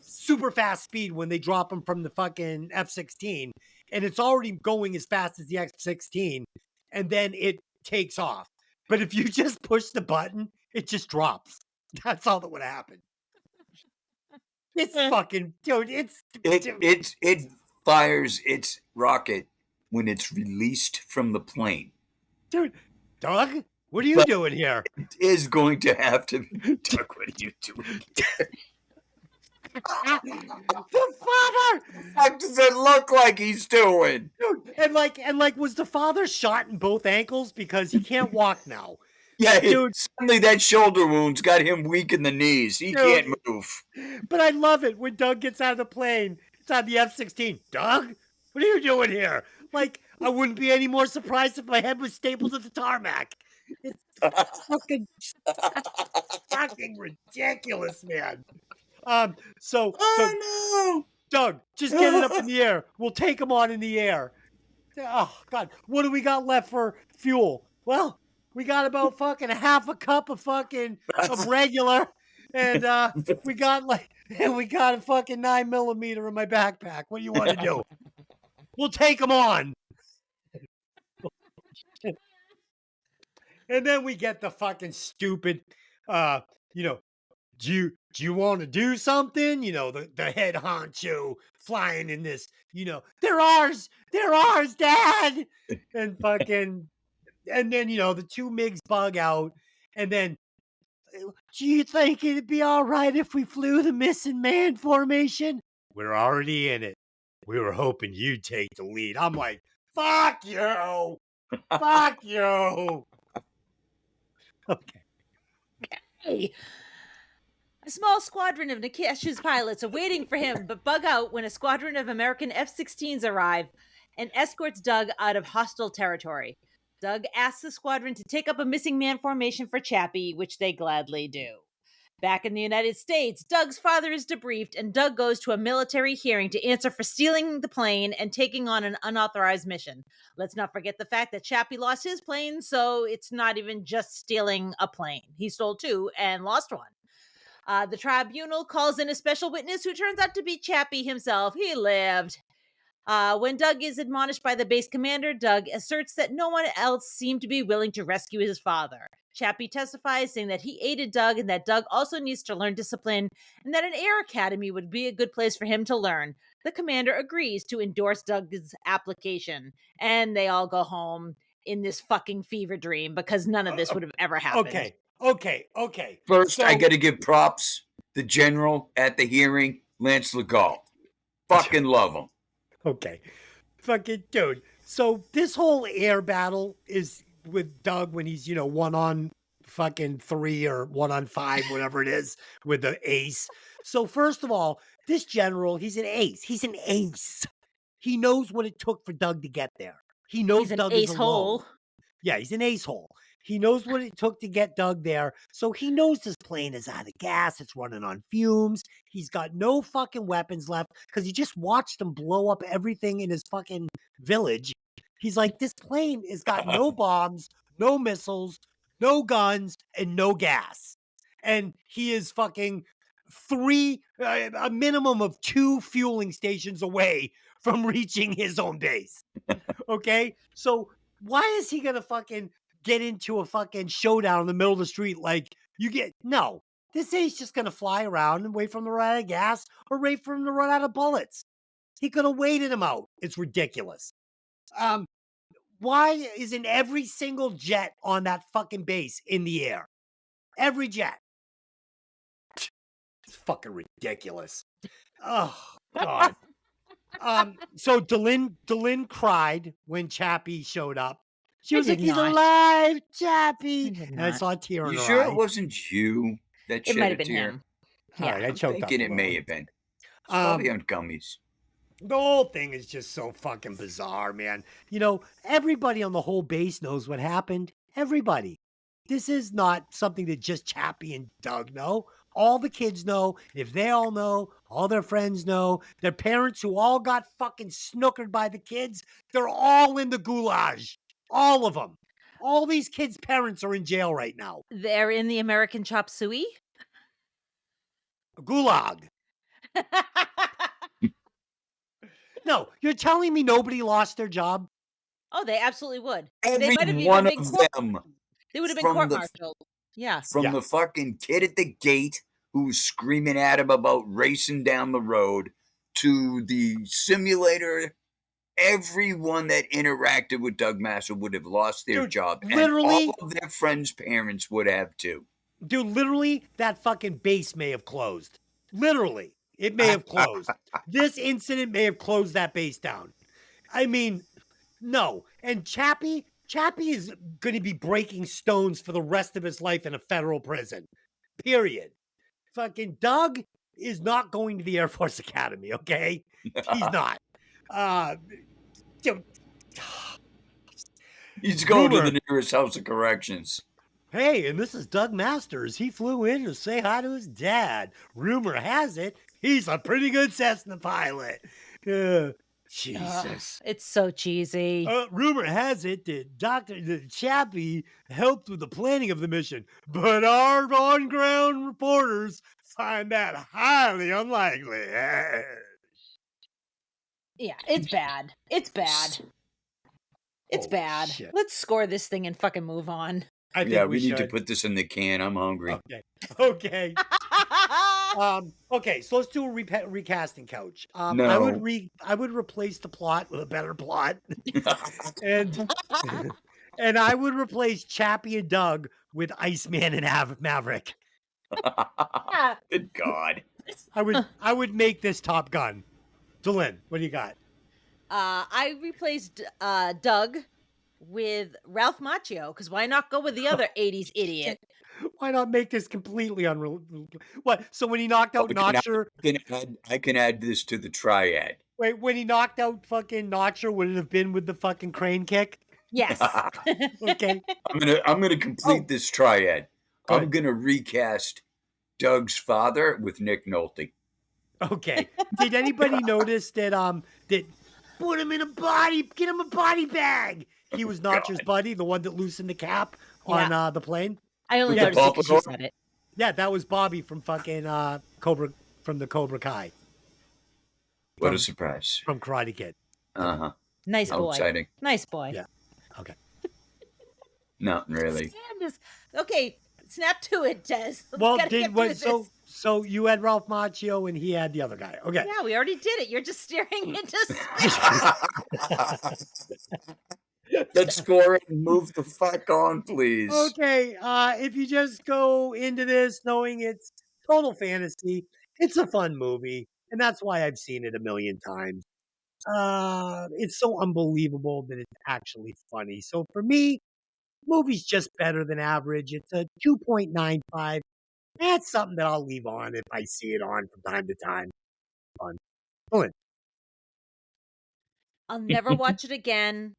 super fast speed when they drop them from the fucking F-16. And it's already going as fast as the F-16. And then it takes off. But if you just push the button, it just drops. That's all that would happen. It's fucking, dude, It fires its rocket when it's released from the plane. dude, Doug, what are you But- doing here? It is going to have to be. Doug, what are you doing? The father, What does it look like he's doing? dude, and like, was the father shot in both ankles because he can't walk now? Yeah, Dude. suddenly that shoulder wound's got him weak in the knees. He Dude. can't move. But I love it when Doug gets out of the plane. It's on the F-16. Doug, what are you doing here? Like, I wouldn't be any more surprised if my head was stapled to the tarmac. It's fucking ridiculous, man. So Oh Doug, just get it up in the air. We'll take them on in the air. Oh God, what do we got left for fuel? Well, we got about fucking half a cup of fucking of regular, and we got a fucking 9mm in my backpack. What do you want to do? We'll take them on. And then we get the fucking stupid, do you want to do something? You know, the head honcho flying in this, they're ours, Dad. And fucking, and then, the two MiGs bug out. And then, do you think it'd be all right if we flew the missing man formation? We're already in it. We were hoping you'd take the lead. I'm like, fuck you. Fuck you. Okay. Hey. A small squadron of Nikesh's pilots are waiting for him, but bug out when a squadron of American F-16s arrive and escorts Doug out of hostile territory. Doug asks the squadron to take up a missing man formation for Chappie, which they gladly do. Back in the United States, Doug's father is debriefed, and Doug goes to a military hearing to answer for stealing the plane and taking on an unauthorized mission. Let's not forget the fact that Chappie lost his plane, so it's not even just stealing a plane. He stole two and lost one. The tribunal calls in a special witness who turns out to be Chappie himself. He lived. When Doug is admonished by the base commander, Doug asserts that no one else seemed to be willing to rescue his father. Chappie testifies, saying that he aided Doug and that Doug also needs to learn discipline and that an air academy would be a good place for him to learn. The commander agrees to endorse Doug's application, and they all go home in this fucking fever dream because none of this would have ever happened. Okay. First, So- I got to give props. The general at the hearing, Lance Legault. Fucking love him. Okay. Fucking dude. So this whole air battle is with Doug when he's, 1 on fucking 3 or 1 on 5, whatever it is, with the ace. So first of all, this general, he's an ace. He's an ace. He knows what it took for Doug to get there. He knows He's an Doug is ace alone. hole. Yeah, he's an ace hole. He knows what it took to get Doug there. So he knows this plane is out of gas. It's running on fumes. He's got no fucking weapons left because he just watched them blow up everything in his fucking village. He's like, this plane has got no bombs, no missiles, no guns, and no gas. And he is fucking a minimum of 2 fueling stations away from reaching his own base. Okay? So why is he going to fucking get into a fucking showdown in the middle of the street no. This ace just going to fly around and wait for him to run out of gas or wait for him to run out of bullets. He could have waited him out. It's ridiculous. Why isn't every single jet on that fucking base in the air? Every jet. It's fucking ridiculous. Oh God. So Delin cried when Chappie showed up. She I was like, did "He's not. alive, I Chappie!" did And I not. saw a tear in You her sure eye. it wasn't you that It shed might a have been tear? him. All right, Yeah. I I'm choked up thinking a it little. may have been. It's probably on gummies. The whole thing is just so fucking bizarre, man. You know, everybody on the whole base knows what happened. Everybody. This is not something that just Chappie and Doug know. All the kids know. If they all know, all their friends know. Their parents who all got fucking snookered by the kids, they're all in the goulash. All of them. All these kids' parents are in jail right now. They're in the American chop suey. Gulag. No, you're telling me nobody lost their job? Oh, they absolutely would. Every They might have one even been of them, They would have been from the court-martialed. Yeah. from Yeah. the fucking kid at the gate who's screaming at him about racing down the road, to the simulator. Everyone that interacted with Doug Master would have lost their Dude, job, literally- and all of their friends' parents would have too. Dude, literally, that fucking base may have closed. Literally, it may have closed. This incident may have closed that base down. I mean, no. And Chappie is going to be breaking stones for the rest of his life in a federal prison. Period. Fucking Doug is not going to the Air Force Academy, okay? He's not. Dude, He's going Rumor. to the nearest house of corrections. hey, and this is Doug Masters. He flew in to say hi to his dad. Rumor has it, he's a pretty good Cessna pilot. Jesus. It's so cheesy. Rumor has it that Dr. Chappie helped with the planning of the mission, but our on-ground reporters find that highly unlikely. Yeah, it's bad. It's bad. It's Oh, bad. shit. Let's score this thing and fucking move on. I think Yeah, we need to should. put this in the can. I'm hungry. Okay. Okay, so let's do a recasting couch. I No. would replace the plot with a better plot. and I would replace Chappie and Doug with Iceman and Maverick. Good God. I would make this Top Gun. Delin, what do you got? I replaced Doug with Ralph Macchio, because why not go with the other 80s idiot? Why not make this completely unreal? What? So when he knocked out Notcher, I can add this to the triad. wait, when he knocked out fucking Notcher, would it have been with the fucking crane kick? Yes. Okay. I'm gonna complete this triad. Go I'm ahead. gonna recast Doug's father with Nick Nolte. Okay. Did anybody notice that that put him in a body, get him a body bag? He was Notcher's buddy, the one that loosened the cap on the plane. I only Yeah, noticed it because you Pompadour. said it. Yeah, that was Bobby from fucking Cobra Kai What a surprise. from Karate Kid. Uh-huh. Nice How boy. exciting. Nice boy. Yeah. Okay. Not really. Okay, snap to it, Des. Well, Gotta get through this. so you had Ralph Macchio and he had the other guy. Okay. Yeah, we already did it. You're just staring into space. Let's score it and move the fuck on, please. Okay, if you just go into this knowing it's total fantasy, it's a fun movie, and that's why I've seen it a million times. It's so unbelievable that it's actually funny. So for me, movie's just better than average. It's a 2.95. That's something that I'll leave on if I see it on from time to time. Fun. Fun. I'll never watch it again.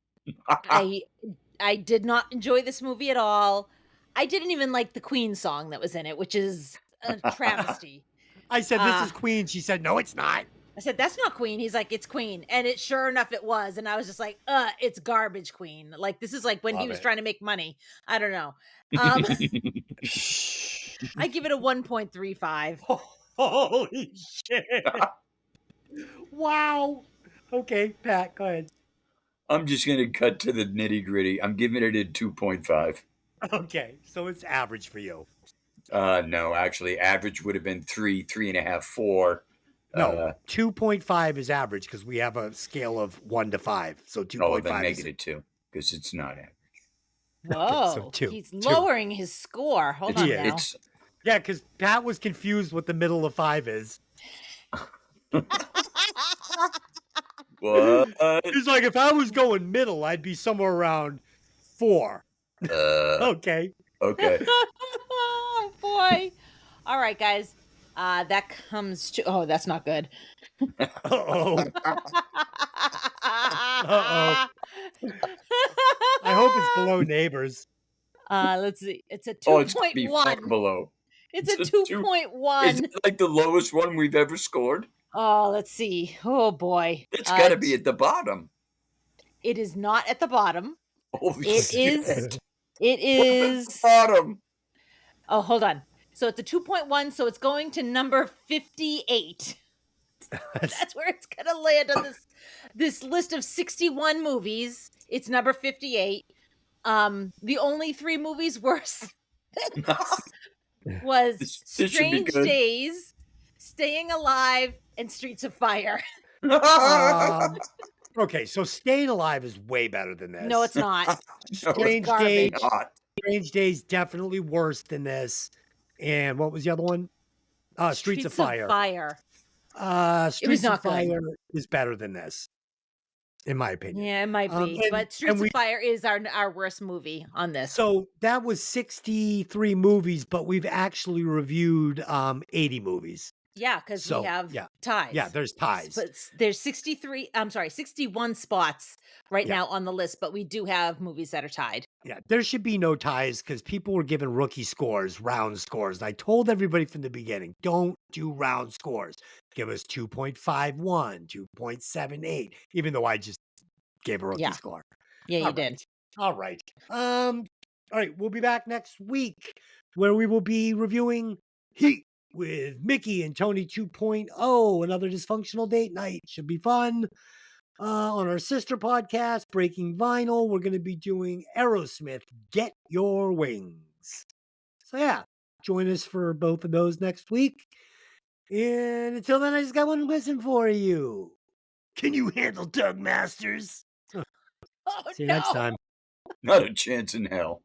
I did not enjoy this movie at all. I didn't even like the Queen song that was in it, which is a travesty. I said, this is Queen. She said, no, it's not. I said, that's not Queen. He's like, it's Queen. And it sure enough it was. And I was just like, it's garbage Queen. Like, this is like when he was trying to make money. I don't know. I give it a 1.35. Holy shit. Wow. Okay, Pat, go ahead. I'm just going to cut to the nitty gritty. I'm giving it a 2.5. Okay, so it's average for you. No, actually, average would have been 3.5, 4. No, 2.5 is average because we have a scale of 1 to 5. So 2.5 Oh, then is negative 2 because it's not average. Whoa. so two. He's Two. lowering his score. Hold on Yeah, now. Yeah, because Pat was confused what the middle of 5 is. What? He's like, if I was going middle, I'd be somewhere around 4. Okay. Okay. Oh boy. All right, guys. That comes to that's not good. Uh-oh. Uh-oh. I hope it's below Neighbors. Let's see. It's a Oh, it's gonna be far 2.1. below. It's It's a a two- Is 2.1. it like the lowest one we've ever scored? Oh, let's see. Oh boy. It's got to be at the bottom. It is not at the bottom. Holy It shit. is. It What's is. the bottom? Oh, hold on. So it's a 2.1. So it's going to number 58. That's where it's gonna land on this list of 61 movies. It's number 58. The only 3 movies worse than this was This should be Strange good. Days, Staying Alive, and Streets of Fire. Okay, so Staying Alive is way better than this. No, it's not. Strange garbage. Days. Not. Strange Days definitely worse than this. And what was the other one? Streets of Fire. Streets not of good. Fire is better than this, in my opinion. Yeah, it might be. and- But Streets we- of Fire is our worst movie on this. So that was 63 movies, but we've actually reviewed 80 movies. yeah, because so, we have yeah. ties. Yeah, there's ties. But there's 61 spots right now on the list, but we do have movies that are tied. Yeah, there should be no ties because people were giving rookie scores, round scores. I told everybody from the beginning, don't do round scores. Give us 2.51, 2.78, even though I just gave a rookie Yeah. score. Yeah, you All did. right. All right. All right, we'll be back next week where we will be reviewing Heat with Mikki and Tony 2.0, another dysfunctional date night. Should be fun. On our sister podcast, Breaking Vinyl, we're going to be doing Aerosmith, Get Your Wings. So yeah, join us for both of those next week. And until then, I just got one question for you. Can you handle Doug Masters? Oh, See you next no. time. Not a chance in hell.